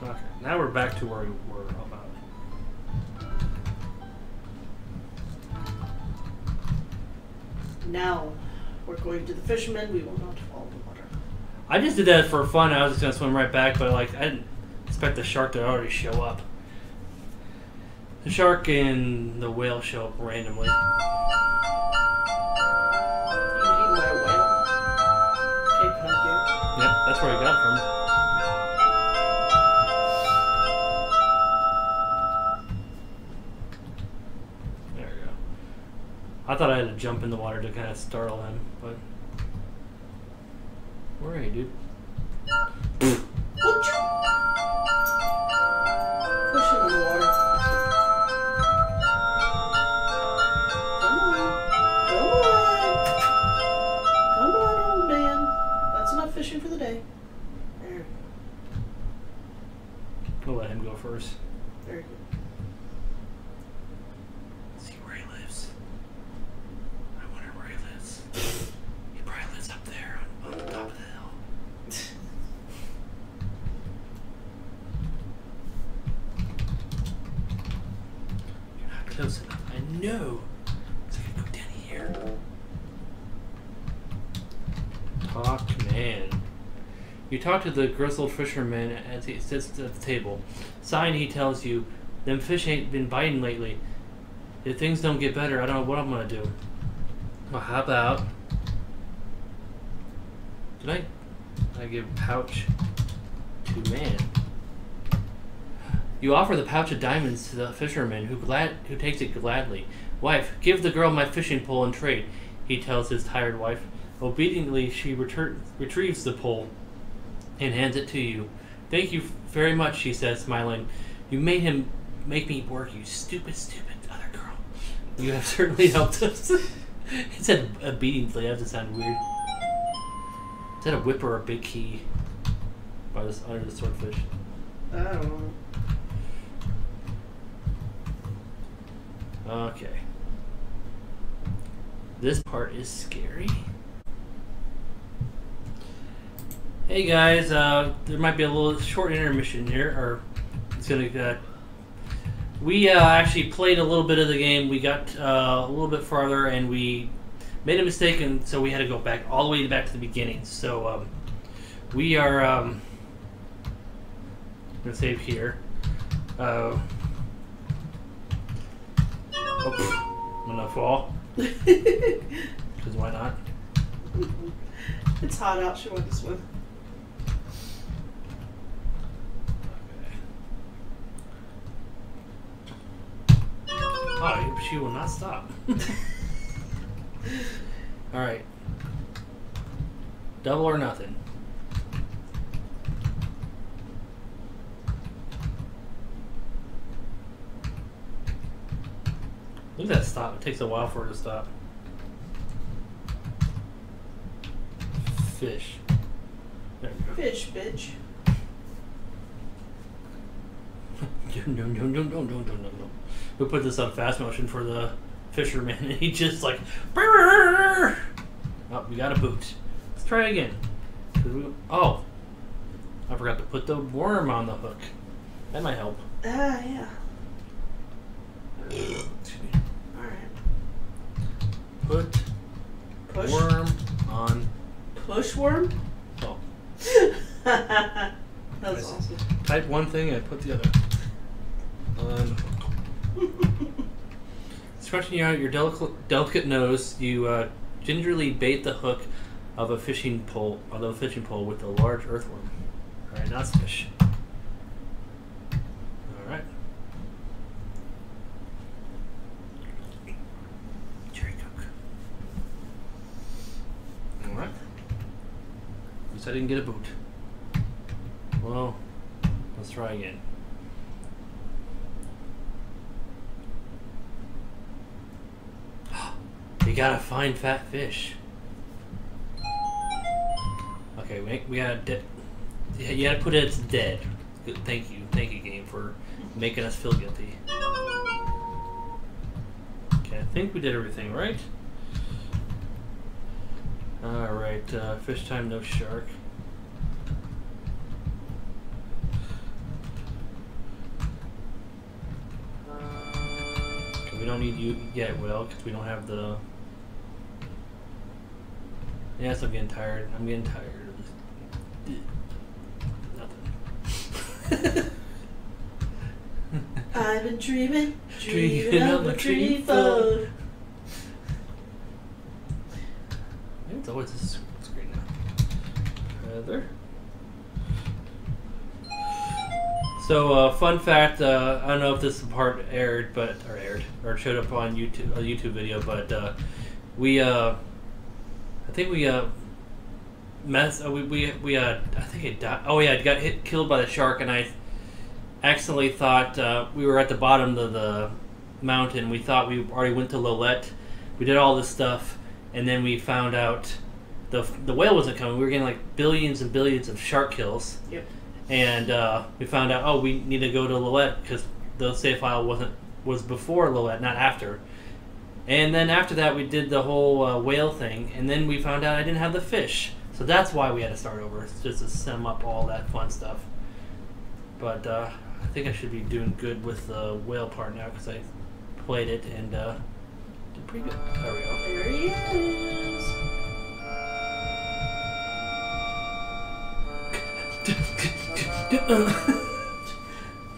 Okay, now we're back to where we were about. Now, we're going to the fisherman. We will not fall in the water. I just did that for fun. I was just gonna swim right back, but like I didn't expect the shark to already show up. The shark and the whale show up randomly. You eating my whale? Okay, thank you. Yep, that's where I got it from. There we go. I thought I had to jump in the water to kind of startle him, but where are you, dude? Would you? Push him in the water. Come on. Come on. Come on, old man. That's enough fishing for the day. There. We'll let him go first. Very good. See where he lives. I wonder where he lives. He probably lives up there on the top of the hill. You're not close enough. I know. So I gotta go down here. Talk man. You talk to the grizzled fisherman as he sits at the table. Sighing, he tells you, them fish ain't been biting lately. If things don't get better, I don't know what I'm gonna do. Well, how about... Did I give pouch to man? You offer the pouch of diamonds to the fisherman, who takes it gladly. Wife, give the girl my fishing pole in trade, he tells his tired wife. Obediently, she retrieves the pole and hands it to you. Thank you very much, she says, smiling. You made him make me work, you stupid, stupid other girl. You have certainly helped us. It said obediently, that doesn't sound weird. Is that a whip or a big key by this under the swordfish? I don't know. Okay. This part is scary. Hey guys, there might be a little short intermission here, or it's gonna. We actually played a little bit of the game. We got a little bit farther, and we made a mistake, and so we had to go back all the way back to the beginning. So we are gonna save here. Oh, I'm gonna fall. Because why not? It's hot out. She went to swim. Oh, she will not stop. Alright. Double or nothing. Look at that stop. It takes a while for her to stop. Fish. There we go. Fish, bitch. No. We put this on fast motion for the fisherman, and he just like. Brrr! Oh, we got a boot. Let's try again. Oh, I forgot to put the worm on the hook. That might help. Yeah. Excuse me. Alright. Push worm on. Push worm? Oh. That was awesome. Type one thing and put the other. Stretching out your delicate nose, you gingerly bait the hook of a fishing pole with a large earthworm. All right, now it's fish. All right. Cherry Coke. All right. At least I didn't get a boot. Well, let's try again. You gotta find fat fish. Okay, we gotta you gotta put it as dead. Good, thank you, game, for making us feel guilty. Okay, I think we did everything right. All right, fish time, no shark. Okay, we don't need you yet, Will, because we don't have the. Yes, I'm getting tired. I'm getting tired of this. Nothing. I've been dreaming of a tree phone. It's always this screen now. There. So, fun fact, I don't know if this part aired, or showed up on YouTube, a YouTube video, but we I think we I think it died. Oh yeah, it got killed by the shark, and I accidentally thought we were at the bottom of the mountain. We thought we already went to Lolette. We did all this stuff, and then we found out the whale wasn't coming. We were getting like billions and billions of shark kills. Yep. And we found out, oh, we need to go to Lolette because the save file was before Lolette, not after. And then after that, we did the whole whale thing, and then we found out I didn't have the fish. So that's why we had to start over, just to sum up all that fun stuff. But I think I should be doing good with the whale part now because I played it and did pretty good. There we go. There he is.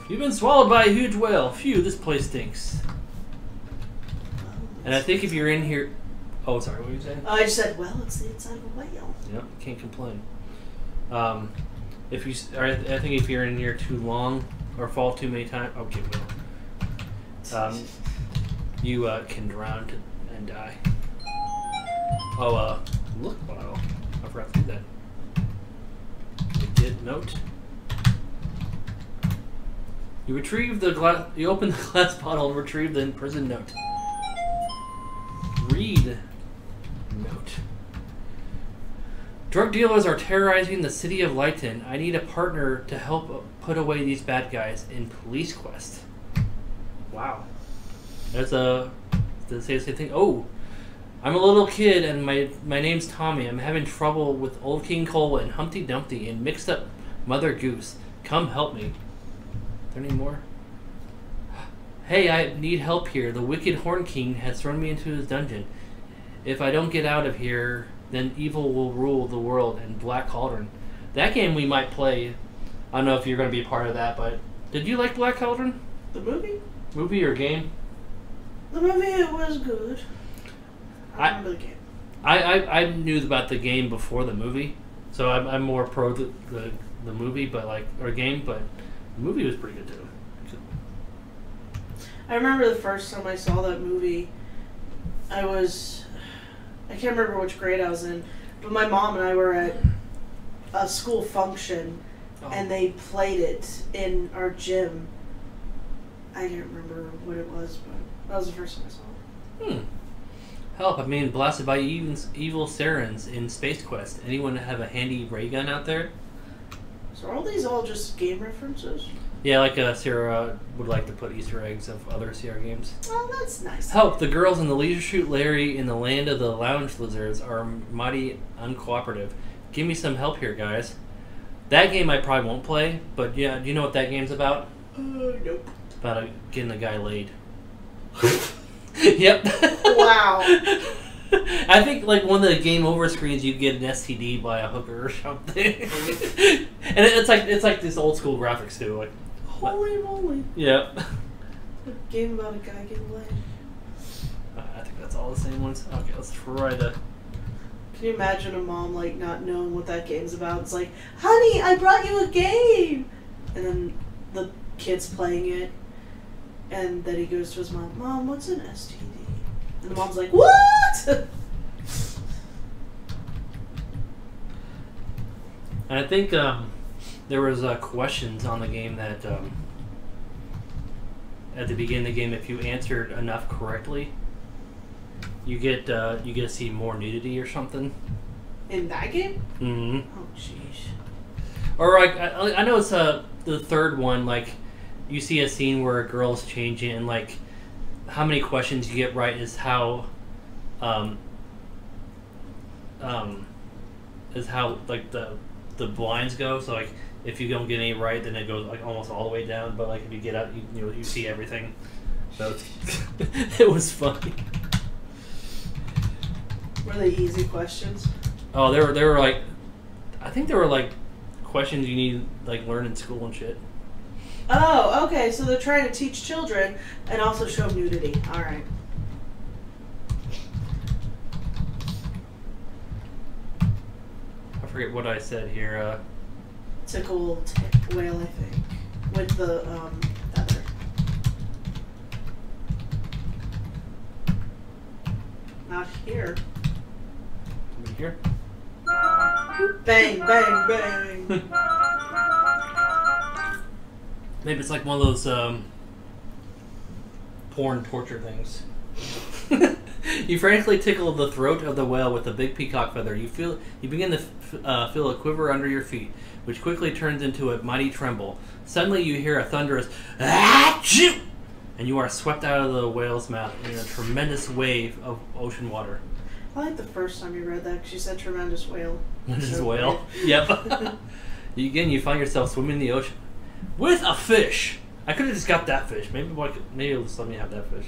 You've been swallowed by a huge whale. Phew, this place stinks. And I think if you're in here... Oh, sorry, what were you saying? I just said, well, it's the inside of a whale. Yep, can't complain. If you, I think if you're in here too long or fall too many times... Okay, well. You can drown and die. Oh, look, wow. I forgot to do that. You did note. You retrieve the glass. You open the glass bottle and retrieve the imprisoned note. Read note. Drug dealers are terrorizing the city of Lighton. I need a partner to help put away these bad guys in Police Quest. Wow. There's a. Does it say the same thing? Oh, I'm a little kid and my name's Tommy. I'm having trouble with Old King Cole and Humpty Dumpty and mixed up Mother Goose. Come help me. Is there any more? Hey, I need help here. The wicked Horn King has thrown me into his dungeon. If I don't get out of here, then evil will rule the world and Black Cauldron. That game we might play. I don't know if you're going to be a part of that, but did you like Black Cauldron? The movie? Movie or game? The movie was good. I remember the game. I knew about the game before the movie, so I'm more pro the movie, but or game, but the movie was pretty good too. I remember the first time I saw that movie, I can't remember which grade I was in, but my mom and I were at a school function, and they played it in our gym. I can't remember what it was, but that was the first time I saw it. Help, I'm being blasted by evil Sarens in Space Quest. Anyone have a handy ray gun out there? So are all these all just game references? Yeah, like Sierra would like to put Easter eggs of other Sierra games. Oh, that's nice. Help! The girls in the Leisure Suit Larry in the land of the lounge lizards are mighty uncooperative. Give me some help here, guys. That game I probably won't play, but yeah, do you know what that game's about? Nope. It's about getting a guy laid. Yep. Wow. I think like one of the game over screens you get an STD by a hooker or something. And it's like this old school graphics too. Like, holy moly. Yeah. A game about a guy getting laid. I think that's all the same ones. Okay, let's try to. Can you imagine a mom like not knowing what that game's about? It's like, honey, I brought you a game, and then the kid's playing it, and then he goes to his mom, Mom, what's an STD? And the mom's like, what? And I think there was questions on the game that at the beginning of the game, if you answered enough correctly, you get to see more nudity or something. In that game? Mm-hmm. Oh, jeez. Or like I know it's the third one. Like you see a scene where a girl's changing, and like how many questions you get right is how like the blinds go. So like if you don't get any right, then it goes like almost all the way down. But like if you get out, you see everything. So it was funny. Were they easy questions? Oh, they were like, I think they were like questions you need like learn in school and shit. Oh, okay. So they're trying to teach children and also show nudity. All right. I forget what I said here. Tickle whale, I think, with the feather. Not here. Over here. Bang, bang, bang. Maybe it's like one of those porn torture things. You frantically tickle the throat of the whale with a big peacock feather. You begin to feel a quiver under your feet, which quickly turns into a mighty tremble. Suddenly, you hear a thunderous "Achoo!" and you are swept out of the whale's mouth in a tremendous wave of ocean water. I like the first time you read that because you said tremendous whale. Tremendous whale. Yep. Again, you find yourself swimming in the ocean with a fish. I could have just got that fish. Maybe it'll just let me have that fish.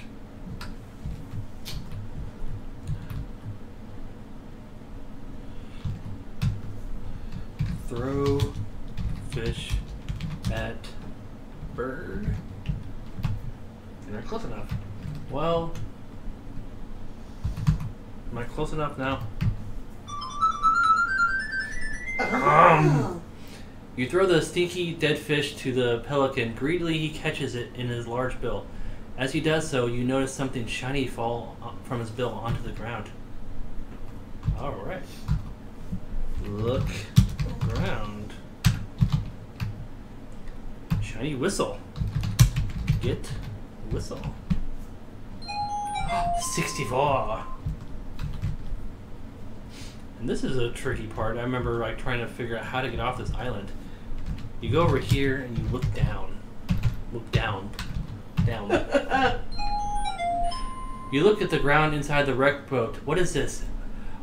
Throw fish at bird. You're not close enough. Well, am I close enough now? You throw the stinky dead fish to the pelican. Greedily, he catches it in his large bill. As he does so, you notice something shiny fall from his bill onto the ground. All right. Look around. Shiny whistle. Get whistle. 64. And this is a tricky part. I remember like trying to figure out how to get off this island. You go over here and you look down. Look down. Down. You look at the ground inside the wrecked boat. What is this?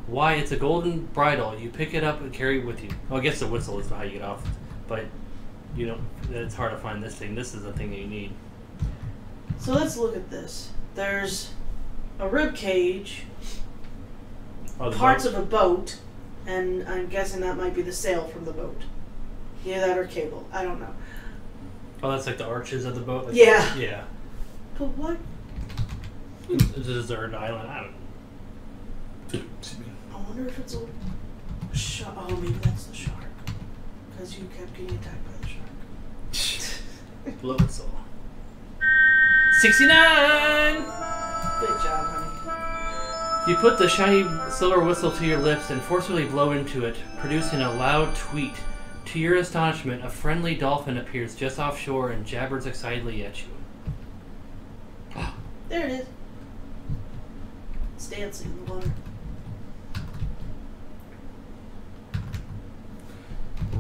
Why, it's a golden bridle. You pick it up and carry it with you. Well, I guess the whistle is how you get off. But you don't. It's hard to find this thing. This is the thing that you need. So let's look at this. There's a rib cage, parts of a boat, and I'm guessing that might be the sail from the boat. Yeah, that or cable. I don't know. Oh, that's like the arches of the boat? Like yeah. Yeah. But what? It's a deserted island. I don't know. Excuse me. I wonder if it's a shark. Oh, maybe that's the shark. Because you kept getting attacked by the shark. Blow it soul. 69! Good job, honey. You put the shiny silver whistle to your lips and forcefully blow into it, producing a loud tweet. To your astonishment, a friendly dolphin appears just offshore and jabbers excitedly at you. There it is. It's dancing in the water.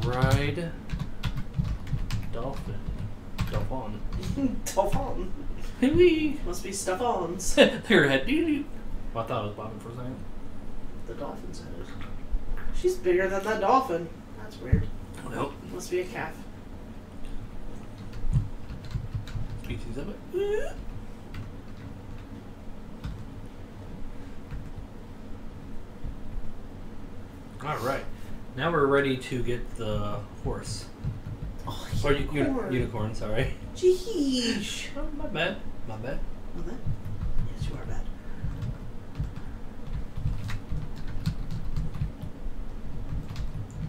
Ride dolphin. stuff on. Stuff on. Wee. Must be stuff-ons. Her head. Well, I thought it was bobbing for a second. The dolphin's head. She's bigger than that dolphin. That's weird. Nope. Must be a calf. Species of it. Alright. Now we're ready to get the horse. Oh, Or unicorn. unicorn, sorry. Jeez. Oh, my bad. My bad. Well, then. Yes, you are bad.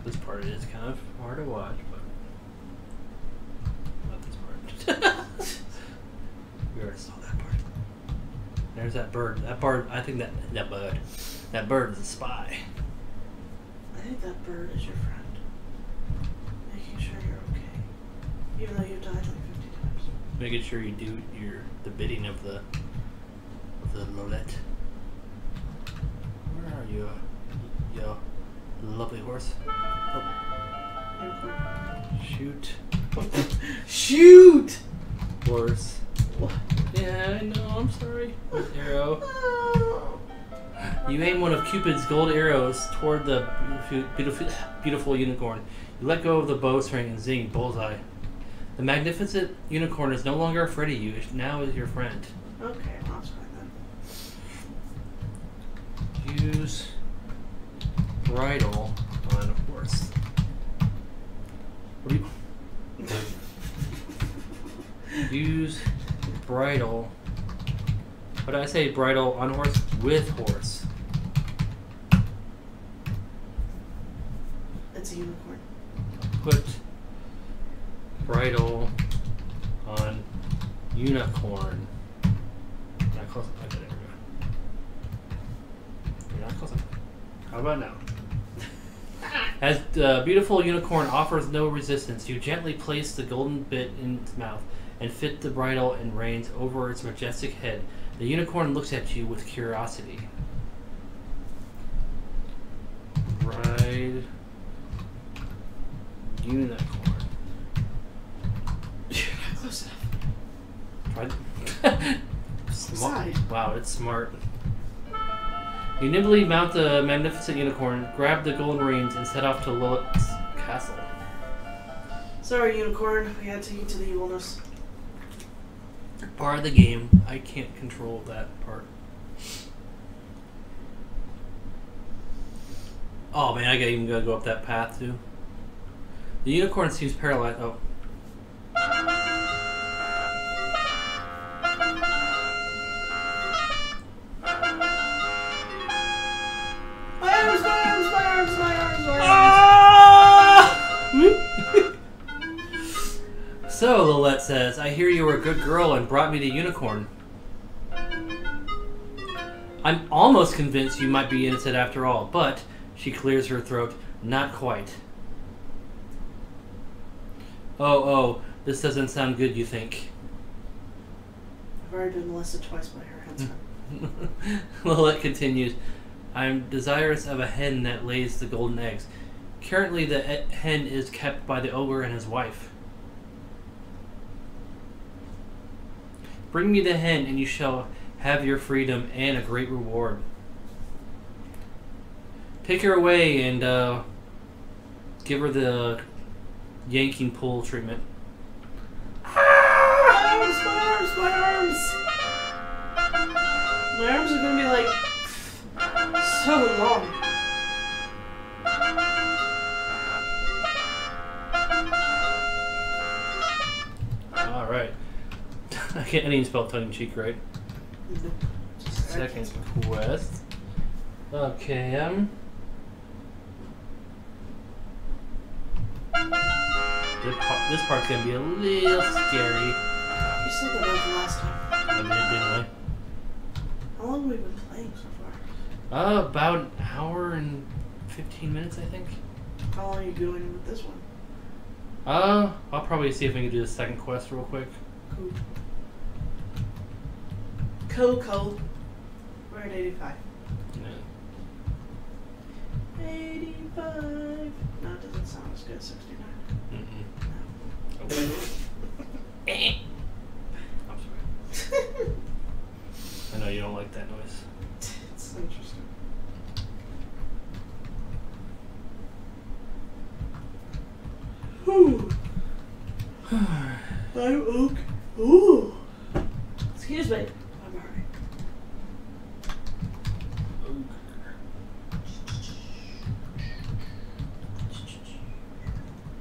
This part is kind of hard to watch, but not this part. We already saw that part. There's that bird. That bird. I think that bird is a spy. I think that bird is your friend. Making sure you're okay. Even though you've died like 50 times. Making sure you do the bidding of the Lolette. Where are you, yo lovely horse? Oh. Shoot. Shoot! Horse. What? Yeah, I know. I'm sorry. Arrow. You aim one of Cupid's gold arrows toward the beautiful unicorn. You let go of the bowstring and zing, bullseye. The magnificent unicorn is no longer afraid of you. It now is your friend. Okay, well, that's fine then. Use bridle on horse. What do you... Use bridle. What did I say? Bridle on horse with horse. It's a unicorn. Put bridle on unicorn. Not close enough. Okay, there we go. You're not close enough. How about now? As the beautiful unicorn offers no resistance, you gently place the golden bit in its mouth and fit the bridle and reins over its majestic head. The unicorn looks at you with curiosity. Ride unicorn. You're not close enough. Try smart. Wow, it's smart. You nimbly mount the magnificent unicorn, grab the golden reins, and set off to Lilith's castle. Sorry, unicorn. We had to eat to the evilness. Part of the game. I can't control that part. Oh man, I even gotta go up that path too. The unicorn seems paralyzed. Oh. So, Lilette says, I hear you were a good girl and brought me the unicorn. I'm almost convinced you might be innocent after all, but, she clears her throat, not quite. Oh, this doesn't sound good, you think? I've already been molested twice by her husband. Lilette continues, I'm desirous of a hen that lays the golden eggs. Currently, the hen is kept by the ogre and his wife. Bring me the hen, and you shall have your freedom and a great reward. Take her away and give her the yanking pull treatment. My arms! My arms are gonna be like so long. All right. I didn't even spell tongue-in-cheek right. Nope. Second quest. Okay, this part's gonna be a little scary. You said that over last time. I did, didn't I? How long have we been playing so far? About an hour and 15 minutes, I think. How long are you going with this one? I'll probably see if we can do the second quest real quick. Cool. We're at 85. Yeah. 85. No, it doesn't sound as good as 69. Mm-mm. like that noise. It's interesting. Whew. I'm okay. Ooh. Excuse me. I'm alright.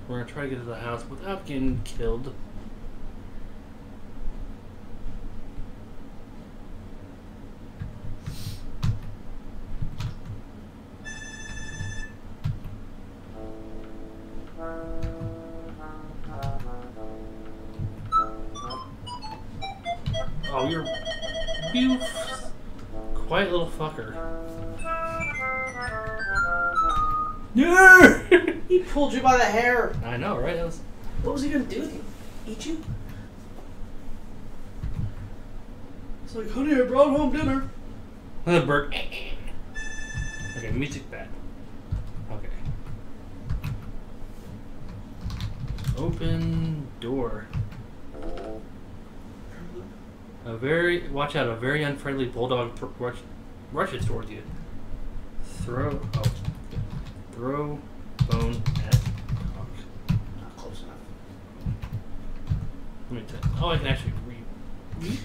We're gonna try to get to the house without getting killed. Oh, you quiet little fucker. Yeah! He pulled you by the hair. I know, right? What was he gonna do with you? Eat you? It's like, honey, I brought home dinner. The bird. Okay, music bad. Okay. Open door. Watch out, a very unfriendly bulldog rushes towards you. Throw bone at dog. Not close enough. Let me tell you. Oh, I can actually read.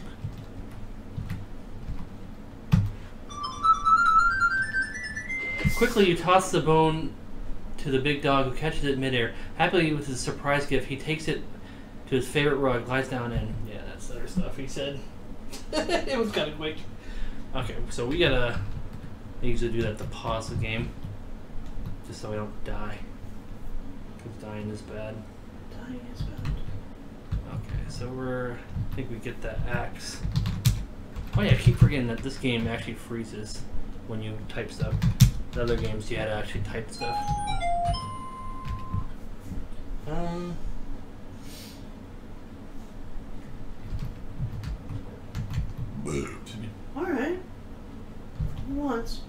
Quickly, you toss the bone to the big dog, who catches it midair. Happily, with his surprise gift, he takes it to his favorite rug, lies down, and yeah, that's other stuff he said. It was kind of quick. Okay, so we gotta. I usually do that to pause the game, just so I don't die. Because dying is bad. Dying is bad. Okay, so I think we get that axe. Oh yeah, I keep forgetting that this game actually freezes when you type stuff. In other games, you had to actually type stuff. Alright. Once.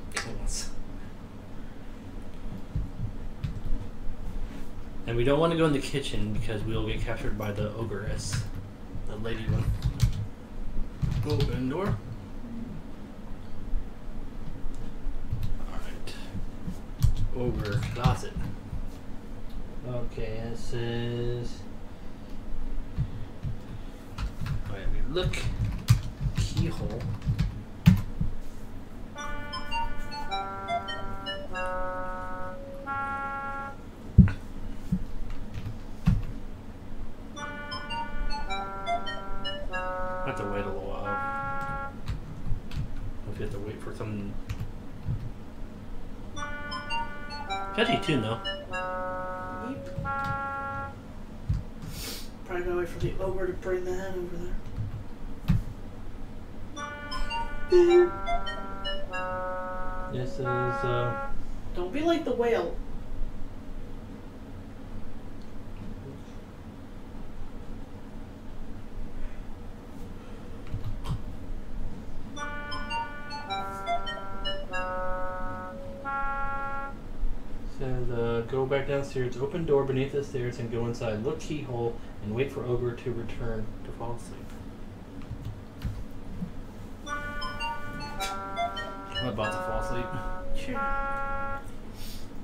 And we don't want to go in the kitchen because we'll get captured by the ogress. The lady one. Open door. Alright. Ogre closet. Okay, this is. Alright, we look. Keyhole. I have to wait a little while. If you have to wait for some. Catchy tune though. Yep. Probably gotta wait for the ogre to bring the hen over there. This is Don't be like the whale. Go back downstairs, open door beneath the stairs, and go inside. Look keyhole and wait for ogre to return to fall asleep. I'm about to fall asleep. Sure.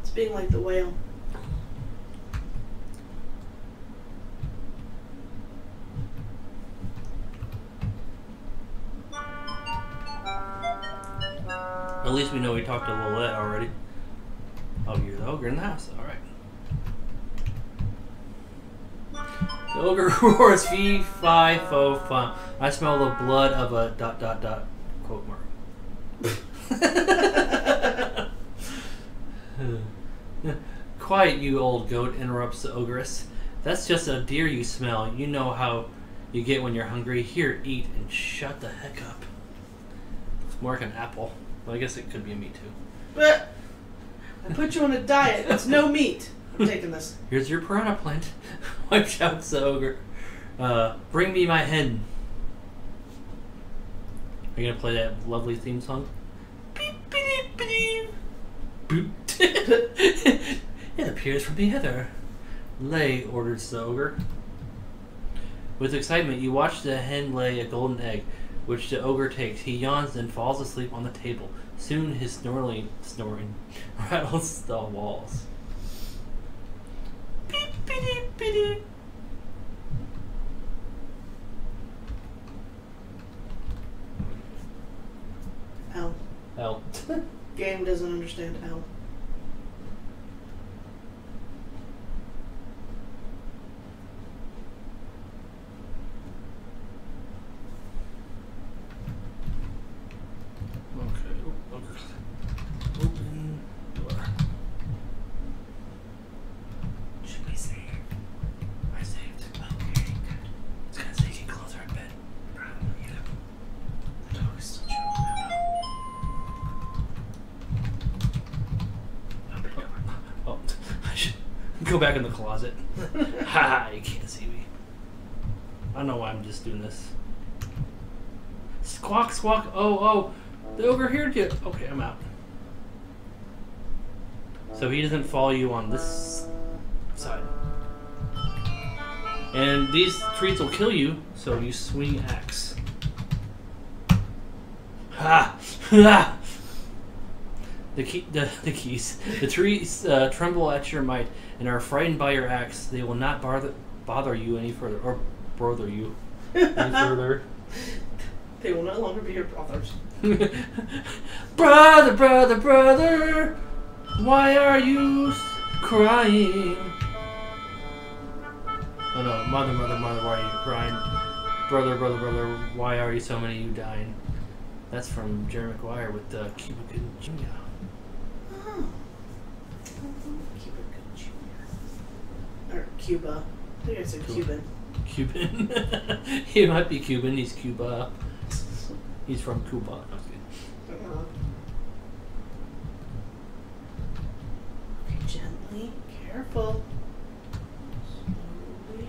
It's being like the whale. At least we know we talked to Lilette already. Oh, you're the ogre in the house. Alright. The ogre roars, fee, fi, fo, fum. I smell the blood of a ... quote mark. Quiet, you old goat, interrupts the ogress. That's just a deer you smell. You know how you get when you're hungry. Here, eat, and shut the heck up. It's more like an apple. Well, I guess it could be a meat too. But I put you on a diet. It's no meat. I'm taking this. Here's your piranha plant. Wipe shouts the ogre. Bring me my hen. Are you gonna play that lovely theme song? It appears from the heather. Lay, orders the ogre. With excitement, you watch the hen lay a golden egg. which the ogre takes. He yawns and falls asleep on the table. Soon his snoring rattles the walls. Beep, beep, beep. L. L. Game doesn't understand L. Open door. Should we save? I saved. Okay, good. It's gonna say you can close our bed. Probably, yeah. The dog is still chewing. Open door. Oh, I should go back in the closet. Ha! You can't see me. I don't know why I'm just doing this. Squawk, squawk. Oh. The ogre heard you. Okay, I'm out. So he doesn't follow you on this side. And these trees will kill you, so you swing axe. Ha! Ha! The keys. The trees tremble at your might and are frightened by your axe. They will not bother you any further, or bother you any further. They will no longer be your brothers. Brother, brother, brother, why are you crying? Oh no, mother, mother, mother, why are you crying? Brother, brother, brother, why are you so many you dying? That's from Jerry Maguire with Cuba Gooding Jr. Oh. Cuba Gooding Jr. Or Cuba. I think I said Cuban. Cuban. He might be Cuban, he's Cuba. He's from Cuba. Okay, gently, careful. Slowly.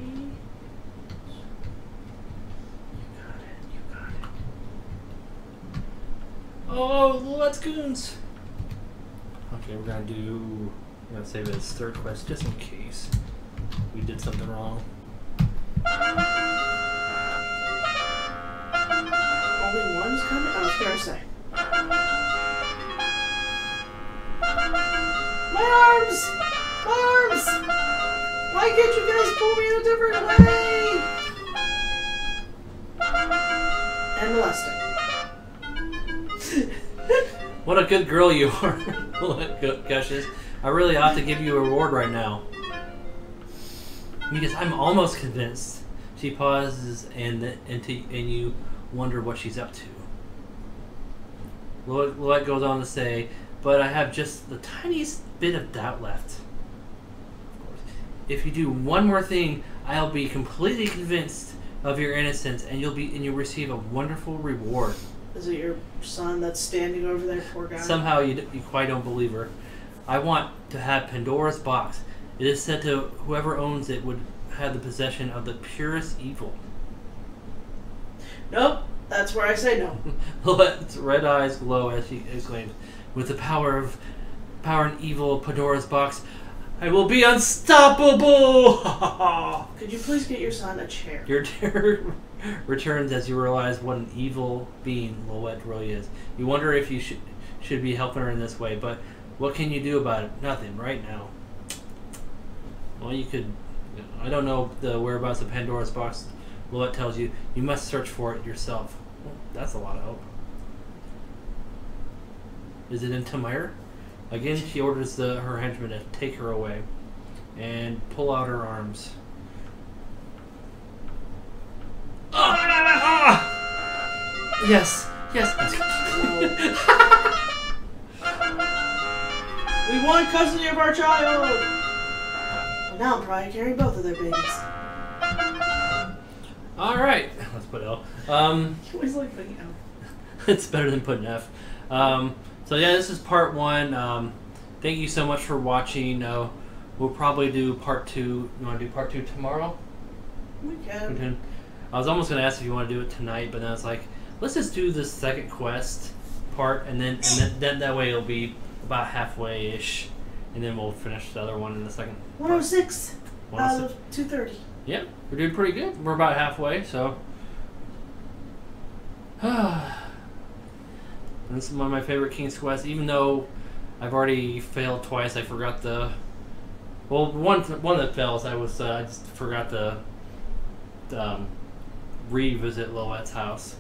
You got it. Oh, let's goons. Okay, we're gonna save it as third quest just in case we did something wrong. Only one's coming? I was gonna say. My arms! My arms! Why can't you guys pull me in a different way? And molesting. What a good girl you are, Gushes. I really ought to give you a reward right now. Because I'm almost convinced. She pauses and you wonder what she's up to. Lillette goes on to say, but I have just the tiniest bit of doubt left. Of course. If you do one more thing, I'll be completely convinced of your innocence, and you'll receive a wonderful reward. Is it your son that's standing over there, poor guy? Somehow you quite don't believe her. I want to have Pandora's box. It is said to whoever owns it would have the possession of the purest evil. Nope, that's where I say no. Lillette's red eyes glow as she exclaims, "With the power and evil of Pandora's box, I will be unstoppable!" Could you please get your son a chair? Your terror returns as you realize what an evil being Lillette really is. You wonder if you should be helping her in this way, but what can you do about it? Nothing right now. Well, you could. I don't know the whereabouts of Pandora's box. Lillette tells you must search for it yourself. Well, that's a lot of help. Is it in Tamir? Again, she orders her henchmen to take her away and pull out her arms. Yes. We want custody of our child! Well, now I'm probably carrying both of their babies. Alright. Let's put L. You always like putting L. It's better than putting F. So yeah, this is part 1. Thank you so much for watching. We'll probably do part 2. You want to do part 2 tomorrow? We can. I was almost going to ask if you want to do it tonight, but then I was like, let's just do this second quest part, and then that way it'll be about halfway-ish, and then we'll finish the other one in the second 106 part. out of 230. Yeah, we're doing pretty good. We're about halfway, so... This is one of my favorite King's Quest, even though I've already failed twice. I forgot the... Well, one that fails, I just forgot to revisit Loette's house.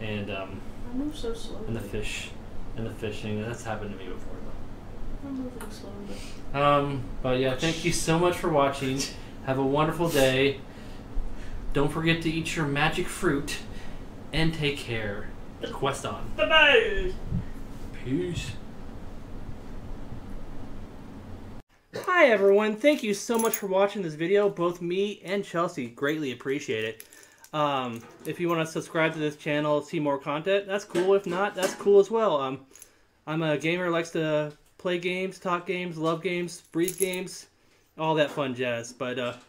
And, I move so slowly. and the fishing. That's happened to me before, though. I'm moving slowly. But yeah, thank you so much for watching. Have a wonderful day. Don't forget to eat your magic fruit. And take care. Quest on. Bye-bye! Peace. Hi everyone, thank you so much for watching this video. Both me and Chelsea greatly appreciate it. If you want to subscribe to this channel, see more content, that's cool. If not, that's cool as well. I'm a gamer who likes to play games, talk games, love games, breathe games, all that fun jazz. But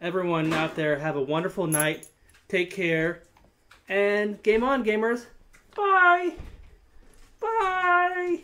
everyone out there, have a wonderful night. Take care. And game on, gamers. Bye. Bye.